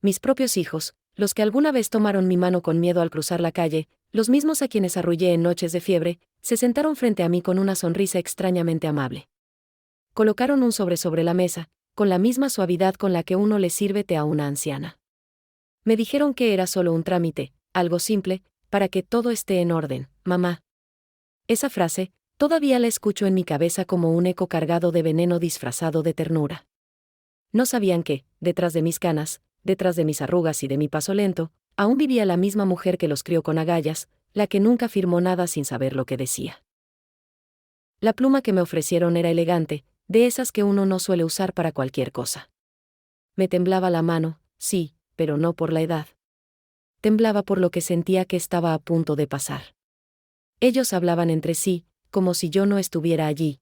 mis propios hijos, los que alguna vez tomaron mi mano con miedo al cruzar la calle, los mismos a quienes arrullé en noches de fiebre, se sentaron frente a mí con una sonrisa extrañamente amable. Colocaron un sobre la mesa, con la misma suavidad con la que uno le sirve té a una anciana. Me dijeron que era solo un trámite, algo simple, para que todo esté en orden, mamá. Esa frase, todavía la escucho en mi cabeza como un eco cargado de veneno disfrazado de ternura. No sabían que, detrás de mis canas, detrás de mis arrugas y de mi paso lento, aún vivía la misma mujer que los crió con agallas, la que nunca firmó nada sin saber lo que decía. La pluma que me ofrecieron era elegante, de esas que uno no suele usar para cualquier cosa. Me temblaba la mano, sí, pero no por la edad. Temblaba por lo que sentía que estaba a punto de pasar. Ellos hablaban entre sí, como si yo no estuviera allí.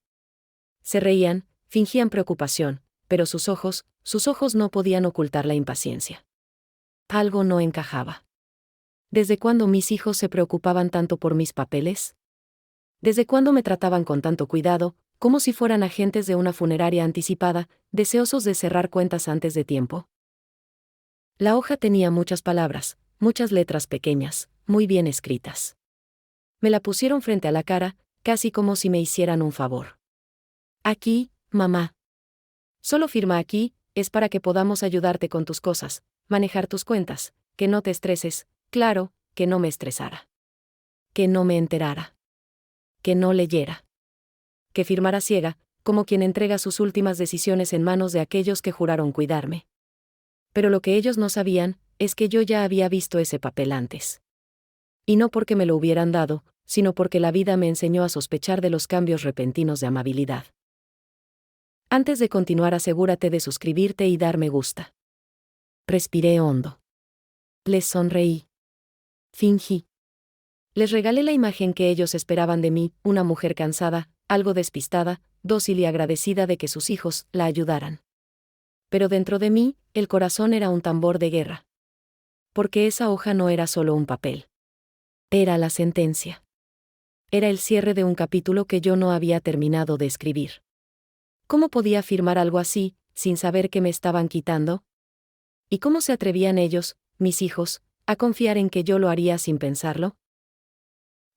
Se reían, fingían preocupación, pero sus ojos no podían ocultar la impaciencia. Algo no encajaba. ¿Desde cuándo mis hijos se preocupaban tanto por mis papeles? ¿Desde cuándo me trataban con tanto cuidado, como si fueran agentes de una funeraria anticipada, deseosos de cerrar cuentas antes de tiempo? La hoja tenía muchas palabras, muchas letras pequeñas, muy bien escritas. Me la pusieron frente a la cara, casi como si me hicieran un favor. Aquí, mamá. Solo firma aquí, es para que podamos ayudarte con tus cosas, manejar tus cuentas, que no te estreses, claro, que no me estresara. Que no me enterara. Que no leyera. Que firmara ciega, como quien entrega sus últimas decisiones en manos de aquellos que juraron cuidarme. Pero lo que ellos no sabían, es que yo ya había visto ese papel antes. Y no porque me lo hubieran dado, sino porque la vida me enseñó a sospechar de los cambios repentinos de amabilidad. Antes de continuar, asegúrate de suscribirte y dar me gusta. Respiré hondo. Les sonreí. Fingí. Les regalé la imagen que ellos esperaban de mí, una mujer cansada, algo despistada, dócil y agradecida de que sus hijos la ayudaran. Pero dentro de mí, el corazón era un tambor de guerra. Porque esa hoja no era solo un papel. Era la sentencia. Era el cierre de un capítulo que yo no había terminado de escribir. ¿Cómo podía firmar algo así, sin saber que me estaban quitando? ¿Y cómo se atrevían ellos, mis hijos, a confiar en que yo lo haría sin pensarlo?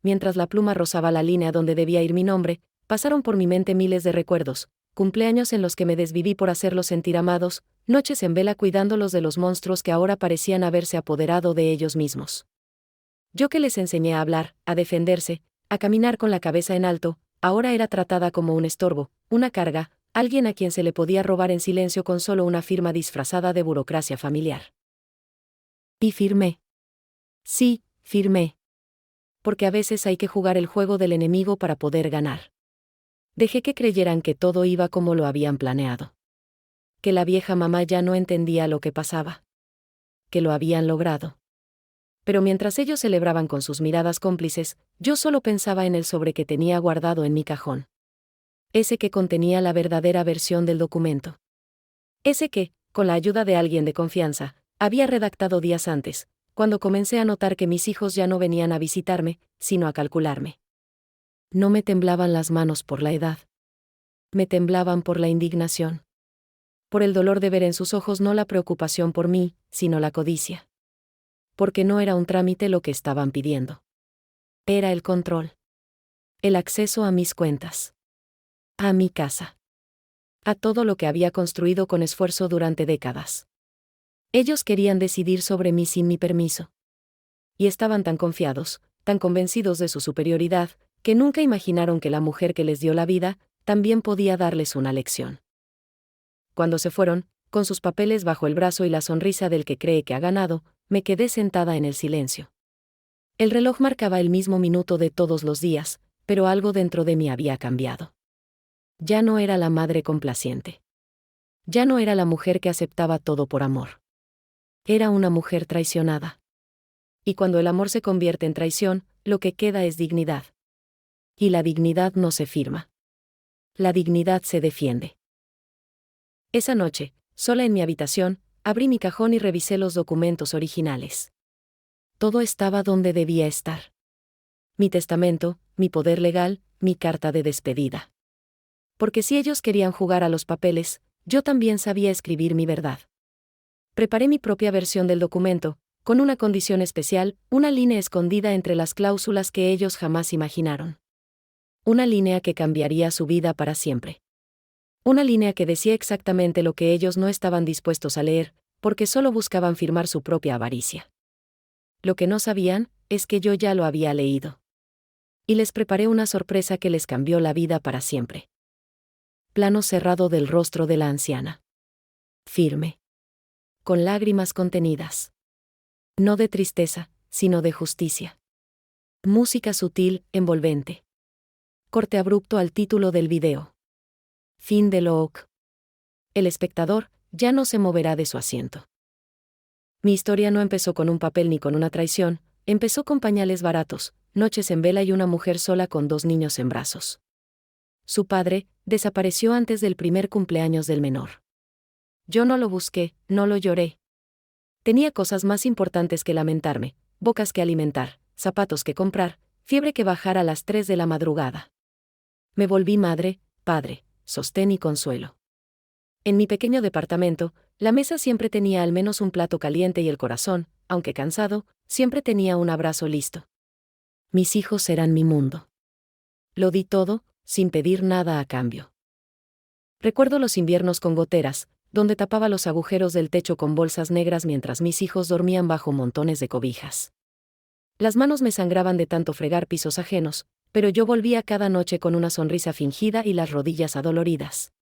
Mientras la pluma rozaba la línea donde debía ir mi nombre, pasaron por mi mente miles de recuerdos, cumpleaños en los que me desviví por hacerlos sentir amados, noches en vela cuidándolos de los monstruos que ahora parecían haberse apoderado de ellos mismos. Yo que les enseñé a hablar, a defenderse, a caminar con la cabeza en alto, ahora era tratada como un estorbo, una carga, alguien a quien se le podía robar en silencio con solo una firma disfrazada de burocracia familiar. Y firmé. Sí, firmé. Porque a veces hay que jugar el juego del enemigo para poder ganar. Dejé que creyeran que todo iba como lo habían planeado. Que la vieja mamá ya no entendía lo que pasaba. Que lo habían logrado. Pero mientras ellos celebraban con sus miradas cómplices, yo solo pensaba en el sobre que tenía guardado en mi cajón. Ese que contenía la verdadera versión del documento. Ese que, con la ayuda de alguien de confianza, había redactado días antes, cuando comencé a notar que mis hijos ya no venían a visitarme, sino a calcularme. No me temblaban las manos por la edad. Me temblaban por la indignación. Por el dolor de ver en sus ojos no la preocupación por mí, sino la codicia. Porque no era un trámite lo que estaban pidiendo. Era el control. El acceso a mis cuentas. A mi casa. A todo lo que había construido con esfuerzo durante décadas. Ellos querían decidir sobre mí sin mi permiso. Y estaban tan confiados, tan convencidos de su superioridad, que nunca imaginaron que la mujer que les dio la vida, también podía darles una lección. Cuando se fueron, con sus papeles bajo el brazo y la sonrisa del que cree que ha ganado, me quedé sentada en el silencio. El reloj marcaba el mismo minuto de todos los días, pero algo dentro de mí había cambiado. Ya no era la madre complaciente. Ya no era la mujer que aceptaba todo por amor. Era una mujer traicionada. Y cuando el amor se convierte en traición, lo que queda es dignidad. Y la dignidad no se firma. La dignidad se defiende. Esa noche, sola en mi habitación, abrí mi cajón y revisé los documentos originales. Todo estaba donde debía estar. Mi testamento, mi poder legal, mi carta de despedida. Porque si ellos querían jugar a los papeles, yo también sabía escribir mi verdad. Preparé mi propia versión del documento, con una condición especial, una línea escondida entre las cláusulas que ellos jamás imaginaron. Una línea que cambiaría su vida para siempre. Una línea que decía exactamente lo que ellos no estaban dispuestos a leer, porque solo buscaban firmar su propia avaricia. Lo que no sabían, es que yo ya lo había leído. Y les preparé una sorpresa que les cambió la vida para siempre. Plano cerrado del rostro de la anciana. Firme. Con lágrimas contenidas. No de tristeza, sino de justicia. Música sutil, envolvente. Corte abrupto al título del video. Fin de Look. El espectador ya no se moverá de su asiento. Mi historia no empezó con un papel ni con una traición, empezó con pañales baratos, noches en vela y una mujer sola con 2 niños en brazos. Su padre desapareció antes del primer cumpleaños del menor. Yo no lo busqué, no lo lloré. Tenía cosas más importantes que lamentarme, bocas que alimentar, zapatos que comprar, fiebre que bajar a las 3 de la madrugada. Me volví madre, padre, sostén y consuelo. En mi pequeño departamento, la mesa siempre tenía al menos un plato caliente y el corazón, aunque cansado, siempre tenía un abrazo listo. Mis hijos eran mi mundo. Lo di todo, sin pedir nada a cambio. Recuerdo los inviernos con goteras, donde tapaba los agujeros del techo con bolsas negras mientras mis hijos dormían bajo montones de cobijas. Las manos me sangraban de tanto fregar pisos ajenos, pero yo volvía cada noche con una sonrisa fingida y las rodillas adoloridas.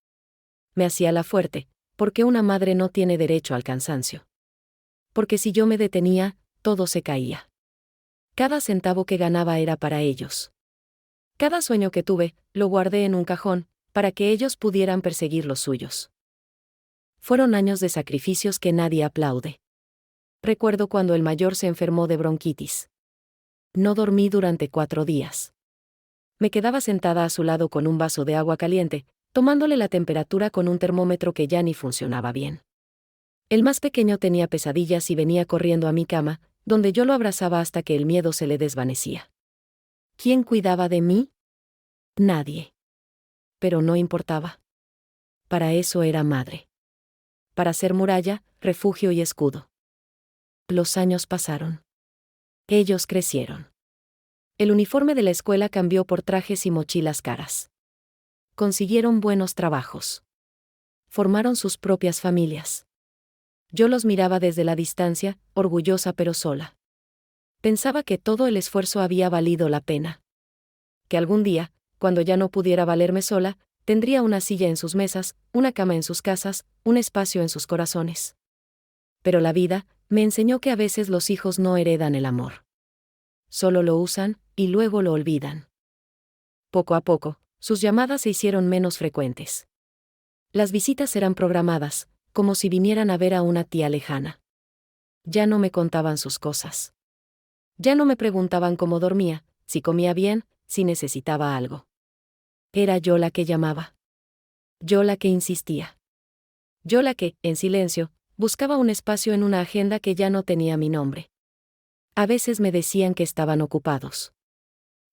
Me hacía la fuerte, porque una madre no tiene derecho al cansancio. Porque si yo me detenía, todo se caía. Cada centavo que ganaba era para ellos. Cada sueño que tuve, lo guardé en un cajón, para que ellos pudieran perseguir los suyos. Fueron años de sacrificios que nadie aplaude. Recuerdo cuando el mayor se enfermó de bronquitis. No dormí durante 4 días. Me quedaba sentada a su lado con un vaso de agua caliente, tomándole la temperatura con un termómetro que ya ni funcionaba bien. El más pequeño tenía pesadillas y venía corriendo a mi cama, donde yo lo abrazaba hasta que el miedo se le desvanecía. ¿Quién cuidaba de mí? Nadie. Pero no importaba. Para eso era madre. Para ser muralla, refugio y escudo. Los años pasaron. Ellos crecieron. El uniforme de la escuela cambió por trajes y mochilas caras. Consiguieron buenos trabajos. Formaron sus propias familias. Yo los miraba desde la distancia, orgullosa pero sola. Pensaba que todo el esfuerzo había valido la pena. Que algún día, cuando ya no pudiera valerme sola, tendría una silla en sus mesas, una cama en sus casas, un espacio en sus corazones. Pero la vida me enseñó que a veces los hijos no heredan el amor. Solo lo usan, y luego lo olvidan. Poco a poco, sus llamadas se hicieron menos frecuentes. Las visitas eran programadas, como si vinieran a ver a una tía lejana. Ya no me contaban sus cosas. Ya no me preguntaban cómo dormía, si comía bien, si necesitaba algo. Era yo la que llamaba. Yo la que insistía. Yo la que, en silencio, buscaba un espacio en una agenda que ya no tenía mi nombre. A veces me decían que estaban ocupados.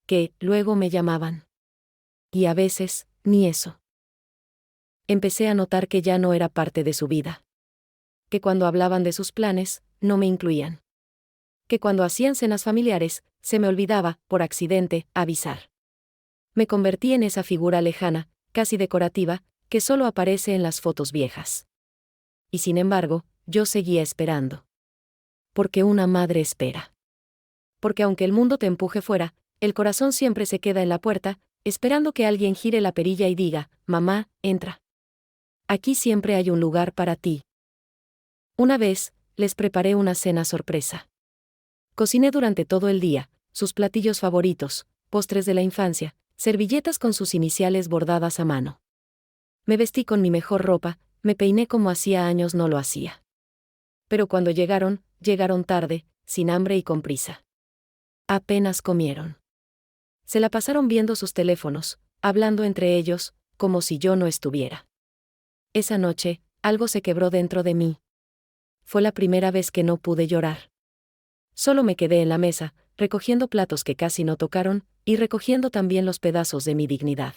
Que, luego me llamaban. Y a veces, ni eso. Empecé a notar que ya no era parte de su vida. Que cuando hablaban de sus planes, no me incluían. Que cuando hacían cenas familiares, se me olvidaba, por accidente, avisar. Me convertí en esa figura lejana, casi decorativa, que solo aparece en las fotos viejas. Y sin embargo, yo seguía esperando. Porque una madre espera. Porque aunque el mundo te empuje fuera, el corazón siempre se queda en la puerta, esperando que alguien gire la perilla y diga, mamá, entra. Aquí siempre hay un lugar para ti. Una vez, les preparé una cena sorpresa. Cociné durante todo el día, sus platillos favoritos, postres de la infancia, servilletas con sus iniciales bordadas a mano. Me vestí con mi mejor ropa, me peiné como hacía años no lo hacía. Pero cuando llegaron tarde, sin hambre y con prisa. Apenas comieron. Se la pasaron viendo sus teléfonos, hablando entre ellos, como si yo no estuviera. Esa noche, algo se quebró dentro de mí. Fue la primera vez que no pude llorar. Solo me quedé en la mesa, recogiendo platos que casi no tocaron, y recogiendo también los pedazos de mi dignidad.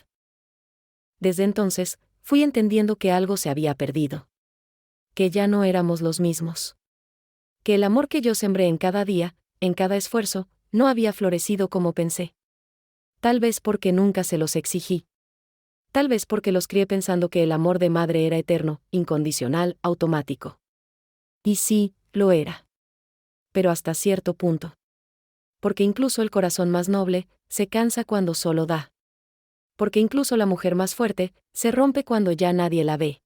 Desde entonces, fui entendiendo que algo se había perdido. que ya no éramos los mismos. Que el amor que yo sembré en cada día, en cada esfuerzo, no había florecido como pensé. Tal vez porque nunca se los exigí. Tal vez porque los crié pensando que el amor de madre era eterno, incondicional, automático. Y sí, lo era. Pero hasta cierto punto. Porque incluso el corazón más noble se cansa cuando solo da. Porque incluso la mujer más fuerte se rompe cuando ya nadie la ve.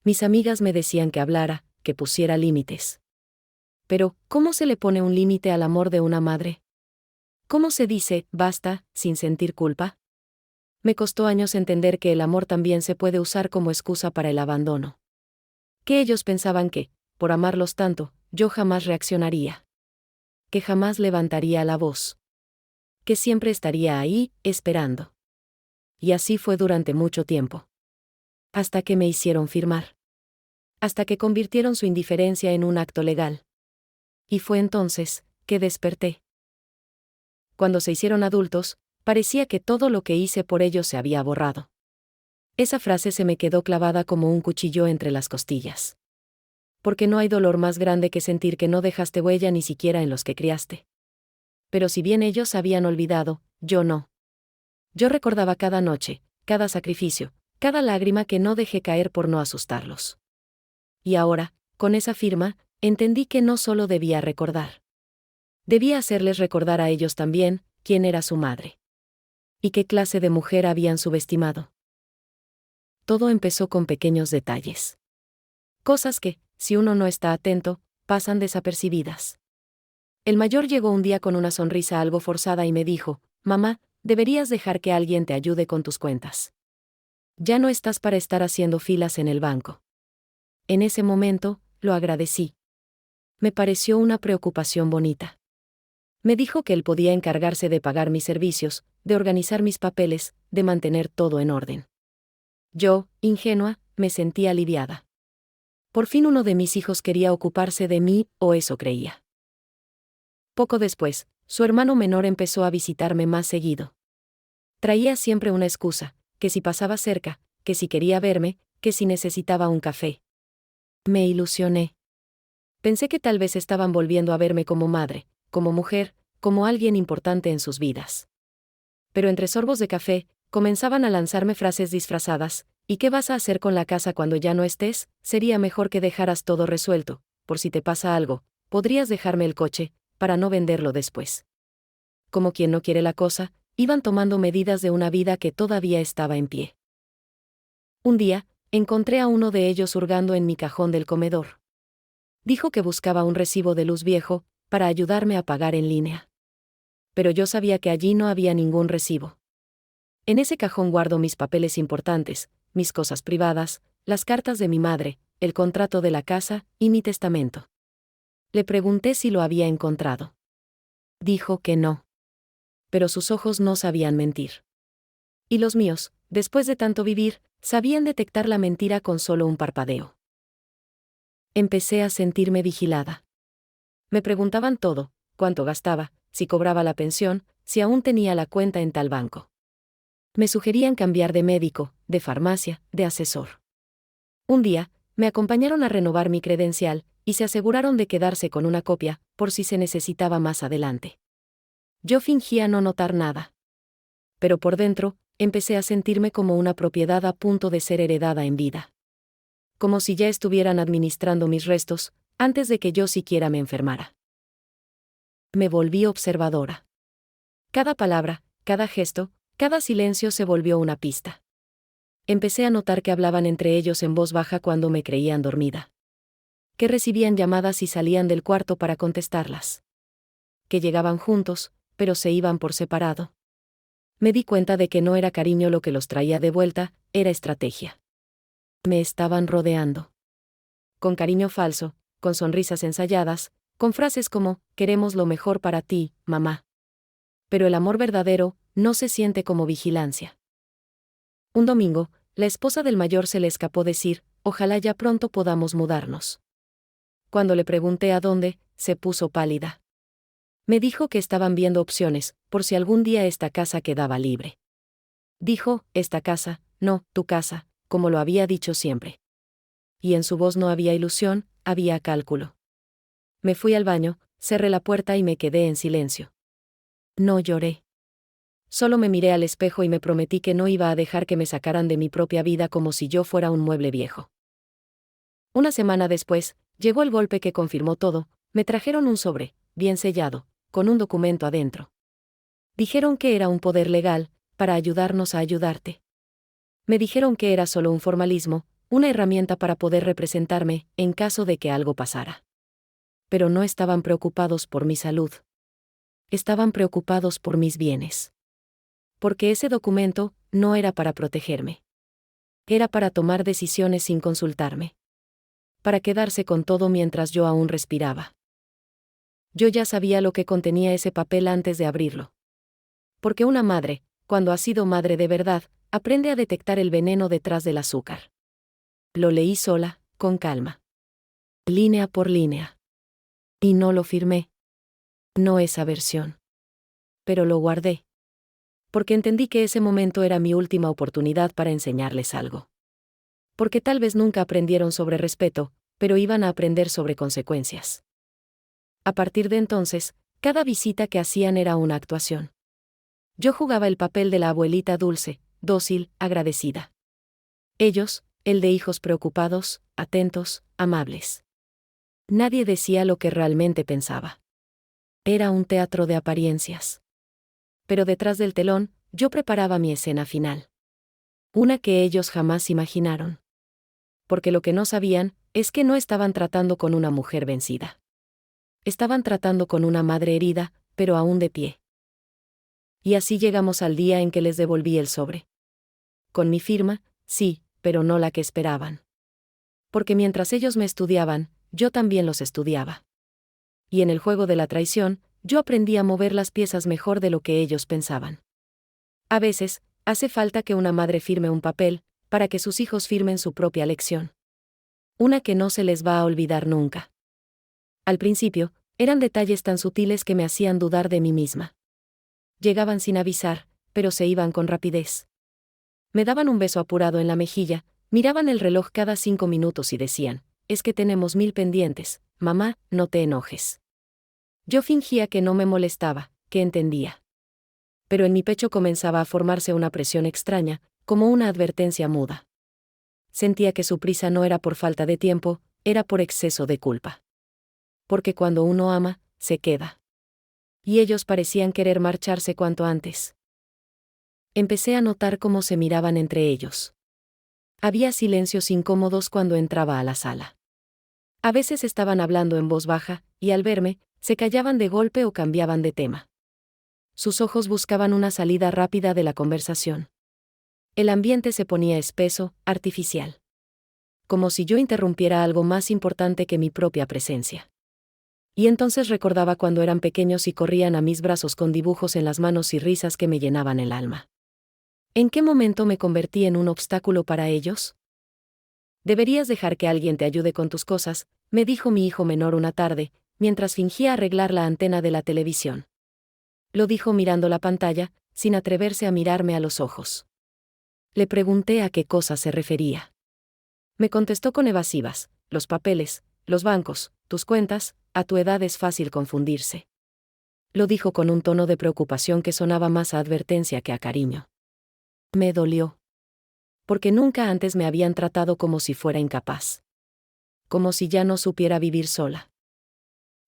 Mis amigas me decían que hablara, que pusiera límites. Pero, ¿cómo se le pone un límite al amor de una madre? ¿Cómo se dice, basta, sin sentir culpa? Me costó años entender que el amor también se puede usar como excusa para el abandono. Que ellos pensaban que, por amarlos tanto, yo jamás reaccionaría. Que jamás levantaría la voz. Que siempre estaría ahí, esperando. Y así fue durante mucho tiempo. Hasta que me hicieron firmar. Hasta que convirtieron su indiferencia en un acto legal. Y fue entonces que desperté. Cuando se hicieron adultos, parecía que todo lo que hice por ellos se había borrado. Esa frase se me quedó clavada como un cuchillo entre las costillas. Porque no hay dolor más grande que sentir que no dejaste huella ni siquiera en los que criaste. Pero si bien ellos habían olvidado, yo no. Yo recordaba cada noche, cada sacrificio, cada lágrima que no dejé caer por no asustarlos. Y ahora, con esa firma, entendí que no solo debía recordar. Debía hacerles recordar a ellos también quién era su madre. Y qué clase de mujer habían subestimado. Todo empezó con pequeños detalles. Cosas que, si uno no está atento, pasan desapercibidas. El mayor llegó un día con una sonrisa algo forzada y me dijo, «Mamá, deberías dejar que alguien te ayude con tus cuentas. Ya no estás para estar haciendo filas en el banco». En ese momento, lo agradecí. Me pareció una preocupación bonita. Me dijo que él podía encargarse de pagar mis servicios, de organizar mis papeles, de mantener todo en orden. Yo, ingenua, me sentí aliviada. Por fin uno de mis hijos quería ocuparse de mí, o eso creía. Poco después, su hermano menor empezó a visitarme más seguido. Traía siempre una excusa, que si pasaba cerca, que si quería verme, que si necesitaba un café. Me ilusioné. Pensé que tal vez estaban volviendo a verme como madre, como mujer, como alguien importante en sus vidas. Pero entre sorbos de café, comenzaban a lanzarme frases disfrazadas, ¿y qué vas a hacer con la casa cuando ya no estés? Sería mejor que dejaras todo resuelto, por si te pasa algo, podrías dejarme el coche, para no venderlo después. Como quien no quiere la cosa, iban tomando medidas de una vida que todavía estaba en pie. Un día, encontré a uno de ellos hurgando en mi cajón del comedor. Dijo que buscaba un recibo de luz viejo, para ayudarme a pagar en línea. Pero yo sabía que allí no había ningún recibo. En ese cajón guardo mis papeles importantes, mis cosas privadas, las cartas de mi madre, el contrato de la casa y mi testamento. Le pregunté si lo había encontrado. Dijo que no. Pero sus ojos no sabían mentir. Y los míos, después de tanto vivir, sabían detectar la mentira con solo un parpadeo. Empecé a sentirme vigilada. Me preguntaban todo, cuánto gastaba, si cobraba la pensión, si aún tenía la cuenta en tal banco. Me sugerían cambiar de médico, de farmacia, de asesor. Un día, me acompañaron a renovar mi credencial, y se aseguraron de quedarse con una copia, por si se necesitaba más adelante. Yo fingía no notar nada. Pero por dentro, empecé a sentirme como una propiedad a punto de ser heredada en vida. Como si ya estuvieran administrando mis restos, antes de que yo siquiera me enfermara. Me volví observadora. Cada palabra, cada gesto, cada silencio se volvió una pista. Empecé a notar que hablaban entre ellos en voz baja cuando me creían dormida. Que recibían llamadas y salían del cuarto para contestarlas. Que llegaban juntos, pero se iban por separado. Me di cuenta de que no era cariño lo que los traía de vuelta, era estrategia. Me estaban rodeando. Con cariño falso, con sonrisas ensayadas, con frases como, queremos lo mejor para ti, mamá. Pero el amor verdadero no se siente como vigilancia. Un domingo, la esposa del mayor se le escapó decir, ojalá ya pronto podamos mudarnos. Cuando le pregunté a dónde, se puso pálida. Me dijo que estaban viendo opciones, por si algún día esta casa quedaba libre. Dijo, esta casa, no, tu casa, como lo había dicho siempre. Y en su voz no había ilusión, había cálculo. Me fui al baño, cerré la puerta y me quedé en silencio. No lloré. Solo me miré al espejo y me prometí que no iba a dejar que me sacaran de mi propia vida como si yo fuera un mueble viejo. Una semana después, llegó el golpe que confirmó todo. Me trajeron un sobre, bien sellado, con un documento adentro. Dijeron que era un poder legal, para ayudarnos a ayudarte. Me dijeron que era solo un formalismo, una herramienta para poder representarme, en caso de que algo pasara. Pero no estaban preocupados por mi salud. Estaban preocupados por mis bienes. Porque ese documento no era para protegerme. Era para tomar decisiones sin consultarme. Para quedarse con todo mientras yo aún respiraba. Yo ya sabía lo que contenía ese papel antes de abrirlo. Porque una madre, cuando ha sido madre de verdad, aprende a detectar el veneno detrás del azúcar. Lo leí sola, con calma. Línea por línea. Y no lo firmé. No esa versión. Pero lo guardé. Porque entendí que ese momento era mi última oportunidad para enseñarles algo. Porque tal vez nunca aprendieron sobre respeto, pero iban a aprender sobre consecuencias. A partir de entonces, cada visita que hacían era una actuación. Yo jugaba el papel de la abuelita dulce, dócil, agradecida. Ellos, el de hijos preocupados, atentos, amables. Nadie decía lo que realmente pensaba. Era un teatro de apariencias. Pero detrás del telón, yo preparaba mi escena final. Una que ellos jamás imaginaron. Porque lo que no sabían, es que no estaban tratando con una mujer vencida. Estaban tratando con una madre herida, pero aún de pie. Y así llegamos al día en que les devolví el sobre. Con mi firma, sí, pero no la que esperaban. Porque mientras ellos me estudiaban, yo también los estudiaba. Y en el juego de la traición, yo aprendí a mover las piezas mejor de lo que ellos pensaban. A veces, hace falta que una madre firme un papel, para que sus hijos firmen su propia lección. Una que no se les va a olvidar nunca. Al principio, eran detalles tan sutiles que me hacían dudar de mí misma. Llegaban sin avisar, pero se iban con rapidez. Me daban un beso apurado en la mejilla, miraban el reloj cada 5 minutos y decían, es que tenemos 1000 pendientes, mamá, no te enojes. Yo fingía que no me molestaba, que entendía. Pero en mi pecho comenzaba a formarse una presión extraña, como una advertencia muda. Sentía que su prisa no era por falta de tiempo, era por exceso de culpa. Porque cuando uno ama, se queda. Y ellos parecían querer marcharse cuanto antes. Empecé a notar cómo se miraban entre ellos. Había silencios incómodos cuando entraba a la sala. A veces estaban hablando en voz baja, y al verme, se callaban de golpe o cambiaban de tema. Sus ojos buscaban una salida rápida de la conversación. El ambiente se ponía espeso, artificial. Como si yo interrumpiera algo más importante que mi propia presencia. Y entonces recordaba cuando eran pequeños y corrían a mis brazos con dibujos en las manos y risas que me llenaban el alma. ¿En qué momento me convertí en un obstáculo para ellos? Deberías dejar que alguien te ayude con tus cosas, me dijo mi hijo menor una tarde, mientras fingía arreglar la antena de la televisión. Lo dijo mirando la pantalla, sin atreverse a mirarme a los ojos. Le pregunté a qué cosa se refería. Me contestó con evasivas, los papeles, los bancos, tus cuentas, a tu edad es fácil confundirse. Lo dijo con un tono de preocupación que sonaba más a advertencia que a cariño. Me dolió. Porque nunca antes me habían tratado como si fuera incapaz. Como si ya no supiera vivir sola.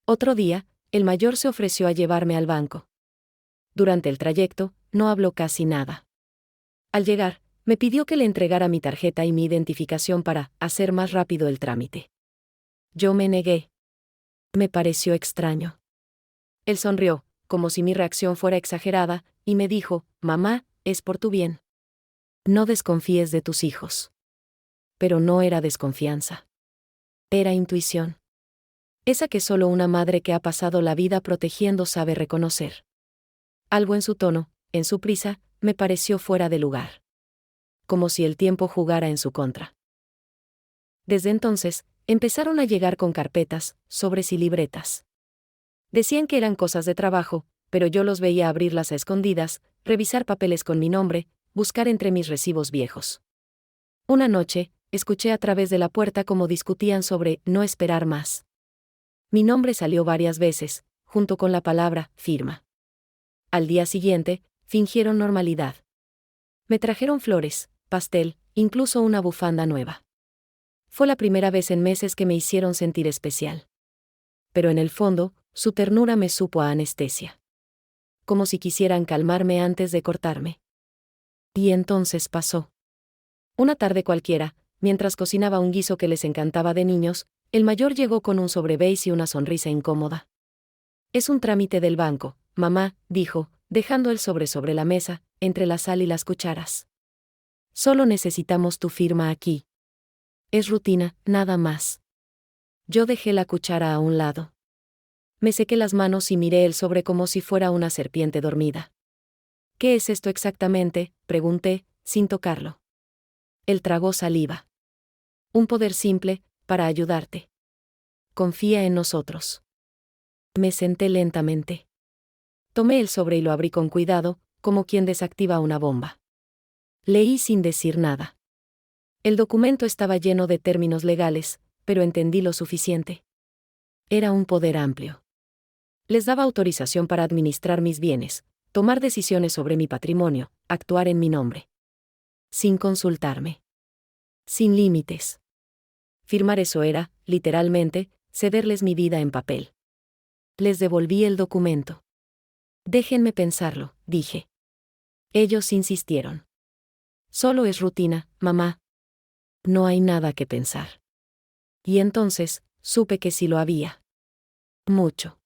Otro día, el mayor se ofreció a llevarme al banco. Durante el trayecto, no habló casi nada. Al llegar, me pidió que le entregara mi tarjeta y mi identificación para hacer más rápido el trámite. Yo me negué. Me pareció extraño. Él sonrió, como si mi reacción fuera exagerada, y me dijo, mamá, es por tu bien. No desconfíes de tus hijos. Pero no era desconfianza. Era intuición. Esa que solo una madre que ha pasado la vida protegiendo sabe reconocer. Algo en su tono, en su prisa, me pareció fuera de lugar. Como si el tiempo jugara en su contra. Desde entonces, empezaron a llegar con carpetas, sobres y libretas. Decían que eran cosas de trabajo, pero yo los veía abrirlas a escondidas, revisar papeles con mi nombre, buscar entre mis recibos viejos. Una noche, escuché a través de la puerta cómo discutían sobre no esperar más. Mi nombre salió varias veces, junto con la palabra firma. Al día siguiente, fingieron normalidad. Me trajeron flores, pastel, incluso una bufanda nueva. Fue la primera vez en meses que me hicieron sentir especial. Pero en el fondo, su ternura me supo a anestesia. Como si quisieran calmarme antes de cortarme. Y entonces pasó. Una tarde cualquiera, mientras cocinaba un guiso que les encantaba de niños, el mayor llegó con un sobre beige y una sonrisa incómoda. Es un trámite del banco, mamá, dijo, dejando el sobre la mesa, entre la sal y las cucharas. Solo necesitamos tu firma aquí. Es rutina, nada más. Yo dejé la cuchara a un lado. Me sequé las manos y miré el sobre como si fuera una serpiente dormida. ¿Qué es esto exactamente?, pregunté, sin tocarlo. Él tragó saliva. Un poder simple, para ayudarte. Confía en nosotros. Me senté lentamente. Tomé el sobre y lo abrí con cuidado, como quien desactiva una bomba. Leí sin decir nada. El documento estaba lleno de términos legales, pero entendí lo suficiente. Era un poder amplio. Les daba autorización para administrar mis bienes, tomar decisiones sobre mi patrimonio, actuar en mi nombre. Sin consultarme. Sin límites. Firmar eso era, literalmente, cederles mi vida en papel. Les devolví el documento. Déjenme pensarlo, dije. Ellos insistieron. Solo es rutina, mamá. No hay nada que pensar. Y entonces, supe que sí lo había. Mucho.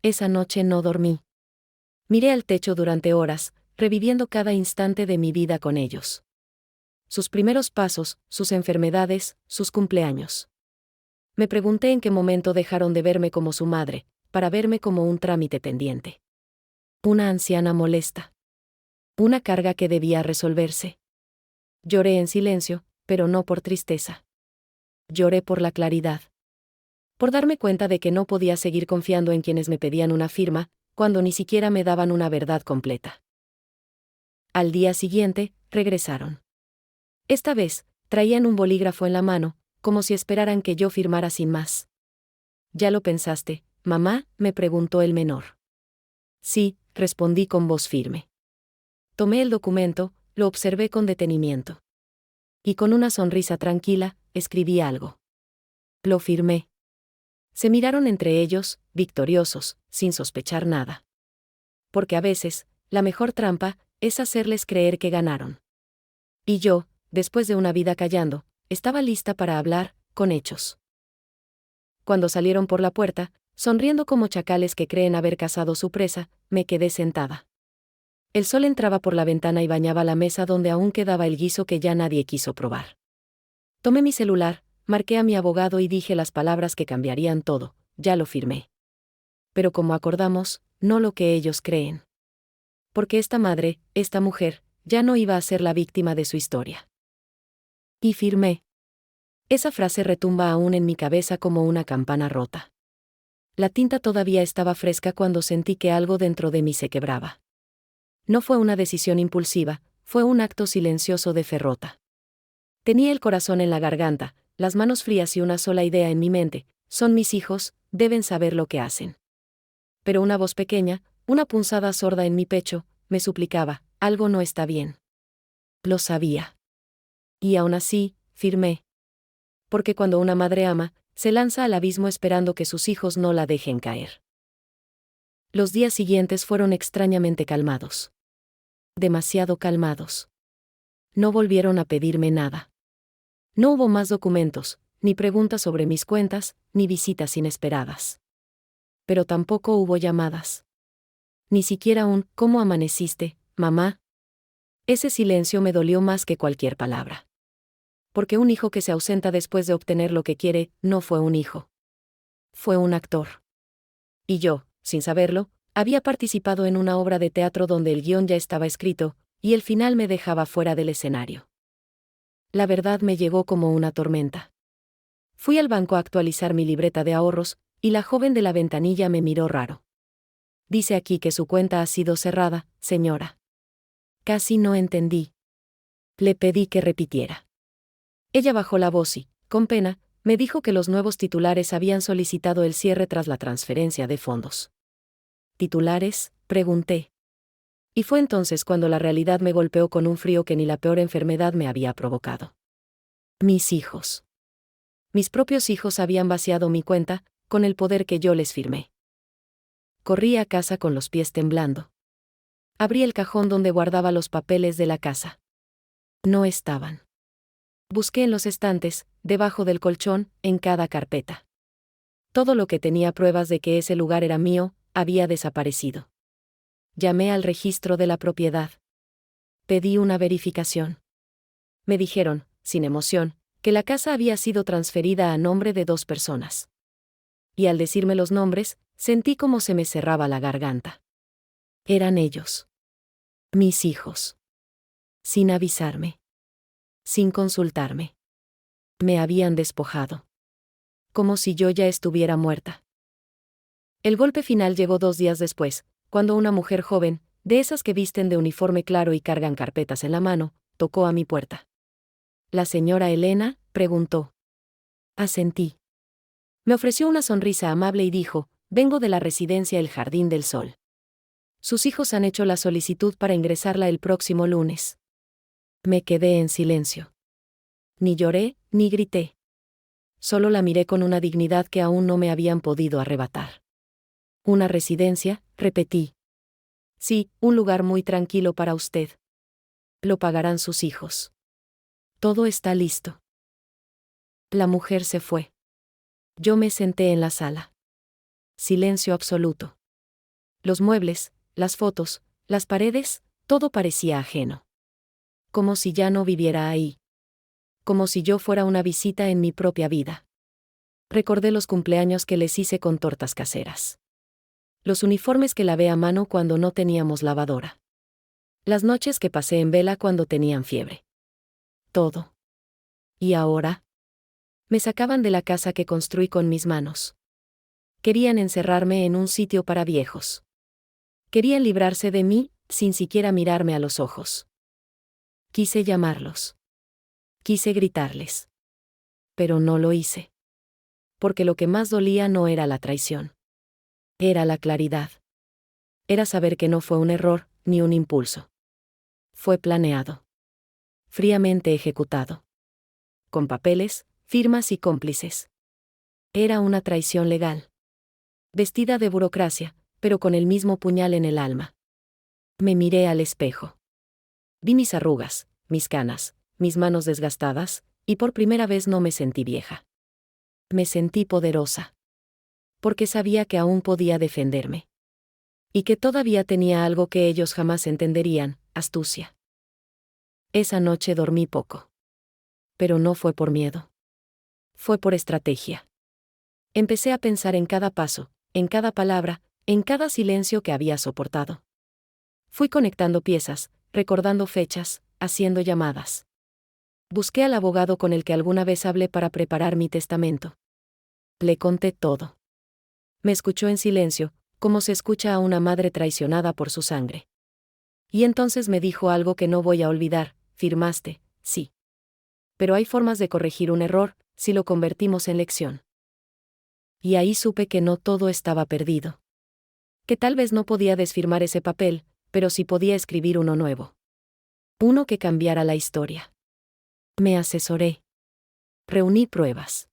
Esa noche no dormí. Miré al techo durante horas, reviviendo cada instante de mi vida con ellos. Sus primeros pasos, sus enfermedades, sus cumpleaños. Me pregunté en qué momento dejaron de verme como su madre, para verme como un trámite pendiente. Una anciana molesta. Una carga que debía resolverse. Lloré en silencio, pero no por tristeza. Lloré por la claridad. Por darme cuenta de que no podía seguir confiando en quienes me pedían una firma, cuando ni siquiera me daban una verdad completa. Al día siguiente, regresaron. Esta vez, traían un bolígrafo en la mano, como si esperaran que yo firmara sin más. ¿Ya lo pensaste, mamá?, me preguntó el menor. Sí, respondí con voz firme. Tomé el documento, lo observé con detenimiento. Y con una sonrisa tranquila, escribí algo. Lo firmé. Se miraron entre ellos, victoriosos, sin sospechar nada. Porque a veces, la mejor trampa, es hacerles creer que ganaron. Y yo, después de una vida callando, estaba lista para hablar, con hechos. Cuando salieron por la puerta, sonriendo como chacales que creen haber cazado su presa, me quedé sentada. El sol entraba por la ventana y bañaba la mesa donde aún quedaba el guiso que ya nadie quiso probar. Tomé mi celular, marqué a mi abogado y dije las palabras que cambiarían todo, ya lo firmé. Pero como acordamos, no lo que ellos creen. Porque esta madre, esta mujer, ya no iba a ser la víctima de su historia. Y firmé. Esa frase retumba aún en mi cabeza como una campana rota. La tinta todavía estaba fresca cuando sentí que algo dentro de mí se quebraba. No fue una decisión impulsiva, fue un acto silencioso de fe rota. Tenía el corazón en la garganta, las manos frías y una sola idea en mi mente: son mis hijos, deben saber lo que hacen. Pero una voz pequeña, una punzada sorda en mi pecho, me suplicaba: algo no está bien. Lo sabía. Y aún así, firmé. Porque cuando una madre ama, se lanza al abismo esperando que sus hijos no la dejen caer. Los días siguientes fueron extrañamente calmados. Demasiado calmados. No volvieron a pedirme nada. No hubo más documentos, ni preguntas sobre mis cuentas, ni visitas inesperadas. Pero tampoco hubo llamadas. Ni siquiera un «¿Cómo amaneciste, mamá?». Ese silencio me dolió más que cualquier palabra. Porque un hijo que se ausenta después de obtener lo que quiere, no fue un hijo. Fue un actor. Y yo, sin saberlo, había participado en una obra de teatro donde el guión ya estaba escrito, y el final me dejaba fuera del escenario. La verdad me llegó como una tormenta. Fui al banco a actualizar mi libreta de ahorros, y la joven de la ventanilla me miró raro. Dice aquí que su cuenta ha sido cerrada, señora. Casi no entendí. Le pedí que repitiera. Ella bajó la voz y, con pena, me dijo que los nuevos titulares habían solicitado el cierre tras la transferencia de fondos. ¿Titulares?, pregunté. Y fue entonces cuando la realidad me golpeó con un frío que ni la peor enfermedad me había provocado. Mis hijos. Mis propios hijos habían vaciado mi cuenta, con el poder que yo les firmé. Corrí a casa con los pies temblando. Abrí el cajón donde guardaba los papeles de la casa. No estaban. Busqué en los estantes, debajo del colchón, en cada carpeta. Todo lo que tenía pruebas de que ese lugar era mío, había desaparecido. Llamé al registro de la propiedad. Pedí una verificación. Me dijeron, sin emoción, que la casa había sido transferida a nombre de 2 personas. Y al decirme los nombres, sentí como se me cerraba la garganta. Eran ellos. Mis hijos. Sin avisarme. Sin consultarme. Me habían despojado. Como si yo ya estuviera muerta. El golpe final llegó 2 días después, cuando una mujer joven, de esas que visten de uniforme claro y cargan carpetas en la mano, tocó a mi puerta. ¿La señora Elena?, preguntó. Asentí. Me ofreció una sonrisa amable y dijo, vengo de la residencia El Jardín del Sol. Sus hijos han hecho la solicitud para ingresarla el próximo lunes. Me quedé en silencio. Ni lloré, ni grité. Solo la miré con una dignidad que aún no me habían podido arrebatar. ¿Una residencia?, repetí. Sí, un lugar muy tranquilo para usted. Lo pagarán sus hijos. Todo está listo. La mujer se fue. Yo me senté en la sala. Silencio absoluto. Los muebles, las fotos, las paredes, todo parecía ajeno. Como si ya no viviera ahí. Como si yo fuera una visita en mi propia vida. Recordé los cumpleaños que les hice con tortas caseras. Los uniformes que lavé a mano cuando no teníamos lavadora. Las noches que pasé en vela cuando tenían fiebre. Todo. ¿Y ahora? Me sacaban de la casa que construí con mis manos. Querían encerrarme en un sitio para viejos. Querían librarse de mí, sin siquiera mirarme a los ojos. Quise llamarlos. Quise gritarles. Pero no lo hice. Porque lo que más dolía no era la traición. Era la claridad. Era saber que no fue un error, ni un impulso. Fue planeado. Fríamente ejecutado. Con papeles, firmas y cómplices. Era una traición legal. Vestida de burocracia, pero con el mismo puñal en el alma. Me miré al espejo. Vi mis arrugas, mis canas, mis manos desgastadas, y por primera vez no me sentí vieja. Me sentí poderosa. Porque sabía que aún podía defenderme. Y que todavía tenía algo que ellos jamás entenderían, astucia. Esa noche dormí poco. Pero no fue por miedo. Fue por estrategia. Empecé a pensar en cada paso, en cada palabra, en cada silencio que había soportado. Fui conectando piezas, recordando fechas, haciendo llamadas. Busqué al abogado con el que alguna vez hablé para preparar mi testamento. Le conté todo. Me escuchó en silencio, como se escucha a una madre traicionada por su sangre. Y entonces me dijo algo que no voy a olvidar: firmaste, sí. Pero hay formas de corregir un error, si lo convertimos en lección. Y ahí supe que no todo estaba perdido. Que tal vez no podía desfirmar ese papel, pero sí podía escribir uno nuevo. Uno que cambiara la historia. Me asesoré. Reuní pruebas.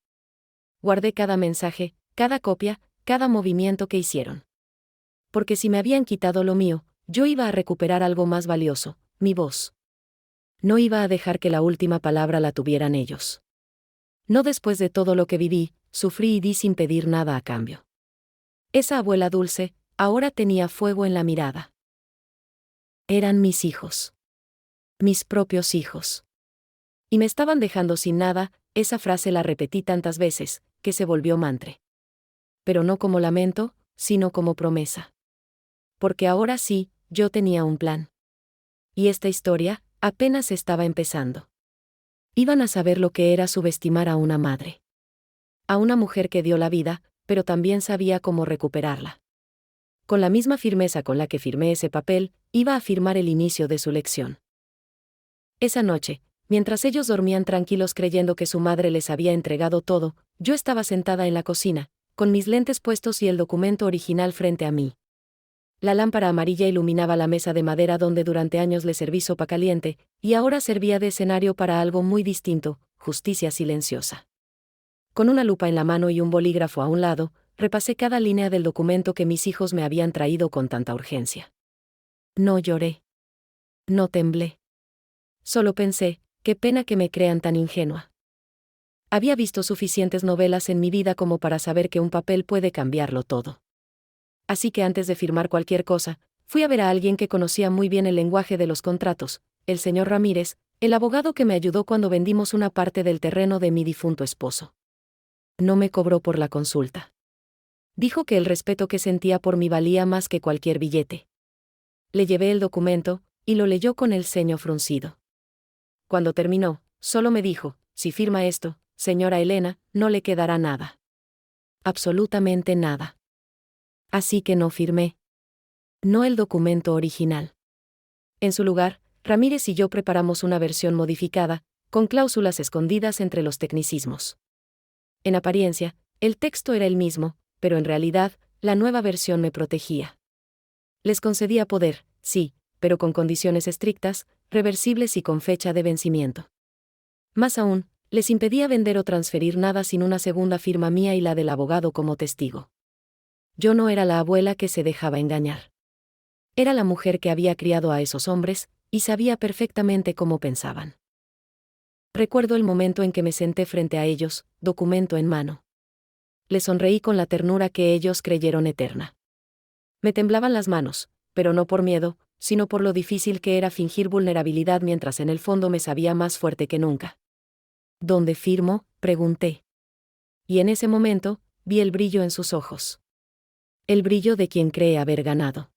Guardé cada mensaje, cada copia, cada movimiento que hicieron. Porque si me habían quitado lo mío, yo iba a recuperar algo más valioso, mi voz. No iba a dejar que la última palabra la tuvieran ellos. No después de todo lo que viví, sufrí y di sin pedir nada a cambio. Esa abuela dulce, ahora tenía fuego en la mirada. Eran mis hijos. Mis propios hijos. Y me estaban dejando sin nada. Esa frase la repetí tantas veces, que se volvió mantra. Pero no como lamento, sino como promesa. Porque ahora sí, yo tenía un plan. Y esta historia, apenas estaba empezando. Iban a saber lo que era subestimar a una madre. A una mujer que dio la vida, pero también sabía cómo recuperarla. Con la misma firmeza con la que firmé ese papel, iba a firmar el inicio de su lección. Esa noche, Mientras ellos dormían tranquilos creyendo que su madre les había entregado todo, yo estaba sentada en la cocina, con mis lentes puestos y el documento original frente a mí. La lámpara amarilla iluminaba la mesa de madera donde durante años le serví sopa caliente, y ahora servía de escenario para algo muy distinto, justicia silenciosa. Con una lupa en la mano y un bolígrafo a un lado, repasé cada línea del documento que mis hijos me habían traído con tanta urgencia. No lloré. No temblé. Solo pensé, qué pena que me crean tan ingenua. Había visto suficientes novelas en mi vida como para saber que un papel puede cambiarlo todo. Así que antes de firmar cualquier cosa, fui a ver a alguien que conocía muy bien el lenguaje de los contratos, el señor Ramírez, el abogado que me ayudó cuando vendimos una parte del terreno de mi difunto esposo. No me cobró por la consulta. Dijo que el respeto que sentía por mí valía más que cualquier billete. Le llevé el documento, y lo leyó con el ceño fruncido. Cuando terminó, solo me dijo, si firma esto, señora Elena, no le quedará nada. Absolutamente nada. Así que no firmé. No el documento original. En su lugar, Ramírez y yo preparamos una versión modificada, con cláusulas escondidas entre los tecnicismos. En apariencia, el texto era el mismo, pero en realidad, la nueva versión me protegía. Les concedía poder, sí, pero con condiciones estrictas, reversibles y con fecha de vencimiento. Más aún, les impedía vender o transferir nada sin una segunda firma mía y la del abogado como testigo. Yo no era la abuela que se dejaba engañar. Era la mujer que había criado a esos hombres, y sabía perfectamente cómo pensaban. Recuerdo el momento en que me senté frente a ellos, documento en mano. Les sonreí con la ternura que ellos creyeron eterna. Me temblaban las manos, pero no por miedo, sino por lo difícil que era fingir vulnerabilidad mientras en el fondo me sabía más fuerte que nunca. ¿Dónde firmo?, pregunté. Y en ese momento, vi el brillo en sus ojos. El brillo de quien cree haber ganado.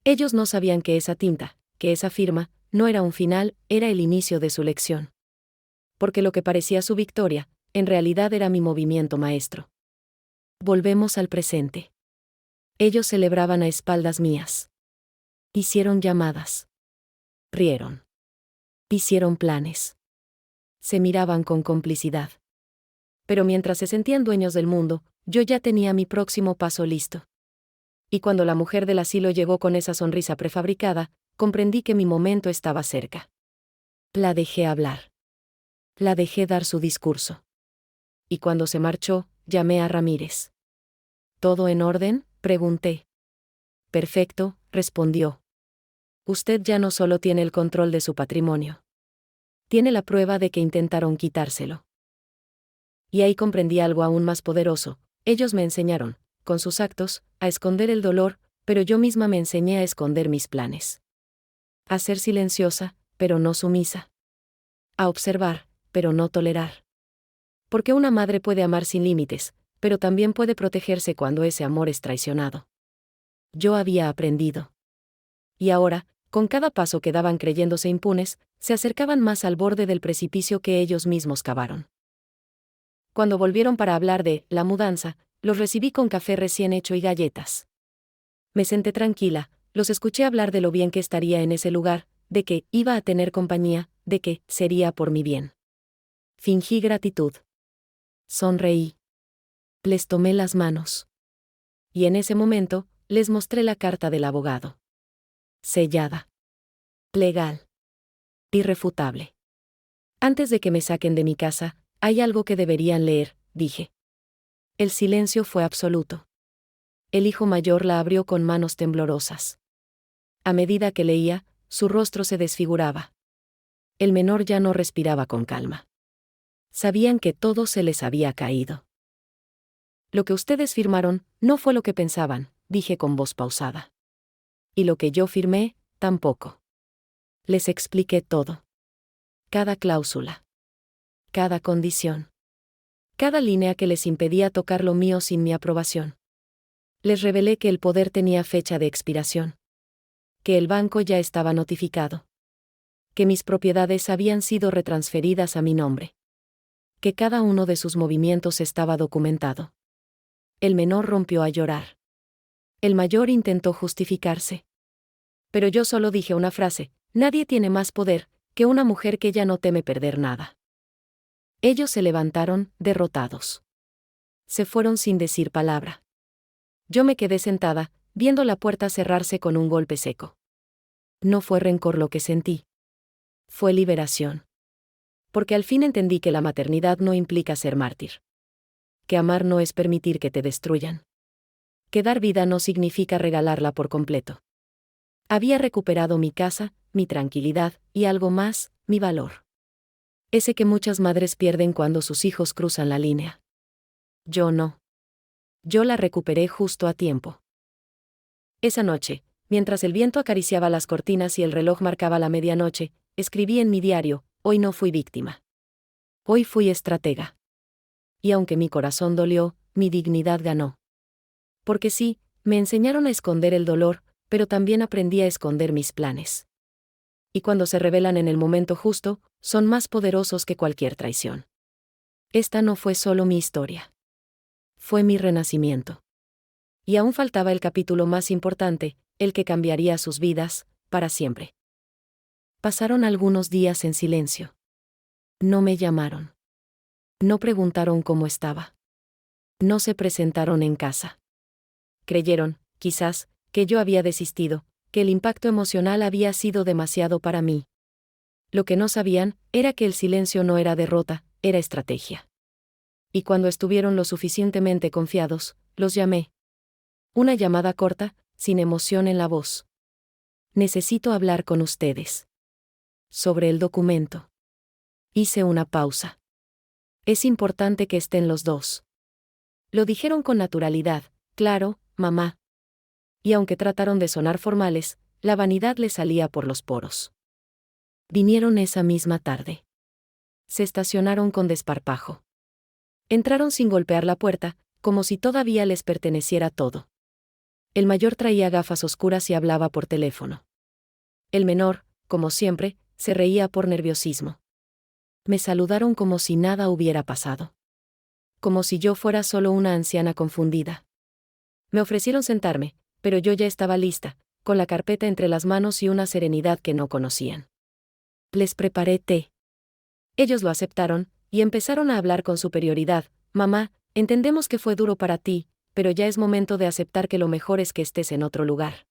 Ellos no sabían que esa tinta, que esa firma, no era un final, era el inicio de su lección. Porque lo que parecía su victoria, en realidad era mi movimiento maestro. Volvemos al presente. Ellos celebraban a espaldas mías. Hicieron llamadas. Rieron. Hicieron planes. Se miraban con complicidad. Pero mientras se sentían dueños del mundo, yo ya tenía mi próximo paso listo. Y cuando la mujer del asilo llegó con esa sonrisa prefabricada, comprendí que mi momento estaba cerca. La dejé hablar. La dejé dar su discurso. Y cuando se marchó, llamé a Ramírez. ¿Todo en orden?, pregunté. Perfecto, respondió. Usted ya no solo tiene el control de su patrimonio. Tiene la prueba de que intentaron quitárselo. Y ahí comprendí algo aún más poderoso. Ellos me enseñaron, con sus actos, a esconder el dolor, pero yo misma me enseñé a esconder mis planes. A ser silenciosa, pero no sumisa. A observar, pero no tolerar. Porque una madre puede amar sin límites, pero también puede protegerse cuando ese amor es traicionado. Yo había aprendido. Y ahora, con cada paso que daban creyéndose impunes, se acercaban más al borde del precipicio que ellos mismos cavaron. Cuando volvieron para hablar de la mudanza, los recibí con café recién hecho y galletas. Me senté tranquila, los escuché hablar de lo bien que estaría en ese lugar, de que iba a tener compañía, de que sería por mi bien. Fingí gratitud. Sonreí. Les tomé las manos. Y en ese momento, les mostré la carta del abogado. Sellada. Legal. Irrefutable. Antes de que me saquen de mi casa, hay algo que deberían leer, dije. El silencio fue absoluto. El hijo mayor la abrió con manos temblorosas. A medida que leía, su rostro se desfiguraba. El menor ya no respiraba con calma. Sabían que todo se les había caído. Lo que ustedes firmaron, no fue lo que pensaban, dije con voz pausada. Y lo que yo firmé, tampoco. Les expliqué todo. Cada cláusula. Cada condición. Cada línea que les impedía tocar lo mío sin mi aprobación. Les revelé que el poder tenía fecha de expiración. Que el banco ya estaba notificado. Que mis propiedades habían sido retransferidas a mi nombre. Que cada uno de sus movimientos estaba documentado. El menor rompió a llorar. El mayor intentó justificarse. Pero yo solo dije una frase: nadie tiene más poder que una mujer que ya no teme perder nada. Ellos se levantaron, derrotados. Se fueron sin decir palabra. Yo me quedé sentada, viendo la puerta cerrarse con un golpe seco. No fue rencor lo que sentí. Fue liberación. Porque al fin entendí que la maternidad no implica ser mártir. Que amar no es permitir que te destruyan. Que dar vida no significa regalarla por completo. Había recuperado mi casa, mi tranquilidad, y algo más, mi valor. Ese que muchas madres pierden cuando sus hijos cruzan la línea. Yo no. Yo la recuperé justo a tiempo. Esa noche, mientras el viento acariciaba las cortinas y el reloj marcaba la medianoche, escribí en mi diario: hoy no fui víctima. Hoy fui estratega. Y aunque mi corazón dolió, mi dignidad ganó. Porque sí, me enseñaron a esconder el dolor, pero también aprendí a esconder mis planes. Y cuando se revelan en el momento justo, son más poderosos que cualquier traición. Esta no fue solo mi historia. Fue mi renacimiento. Y aún faltaba el capítulo más importante, el que cambiaría sus vidas, para siempre. Pasaron algunos días en silencio. No me llamaron. No preguntaron cómo estaba. No se presentaron en casa. Creyeron, quizás, que yo había desistido, que el impacto emocional había sido demasiado para mí. Lo que no sabían, era que el silencio no era derrota, era estrategia. Y cuando estuvieron lo suficientemente confiados, los llamé. Una llamada corta, sin emoción en la voz. Necesito hablar con ustedes. Sobre el documento. Hice una pausa. Es importante que estén los dos. Lo dijeron con naturalidad: claro, mamá. Y aunque trataron de sonar formales, la vanidad les salía por los poros. Vinieron esa misma tarde. Se estacionaron con desparpajo. Entraron sin golpear la puerta, como si todavía les perteneciera todo. El mayor traía gafas oscuras y hablaba por teléfono. El menor, como siempre, se reía por nerviosismo. Me saludaron como si nada hubiera pasado. Como si yo fuera solo una anciana confundida. Me ofrecieron sentarme, pero yo ya estaba lista, con la carpeta entre las manos y una serenidad que no conocían. Les preparé té. Ellos lo aceptaron, y empezaron a hablar con superioridad: mamá, entendemos que fue duro para ti, pero ya es momento de aceptar que lo mejor es que estés en otro lugar.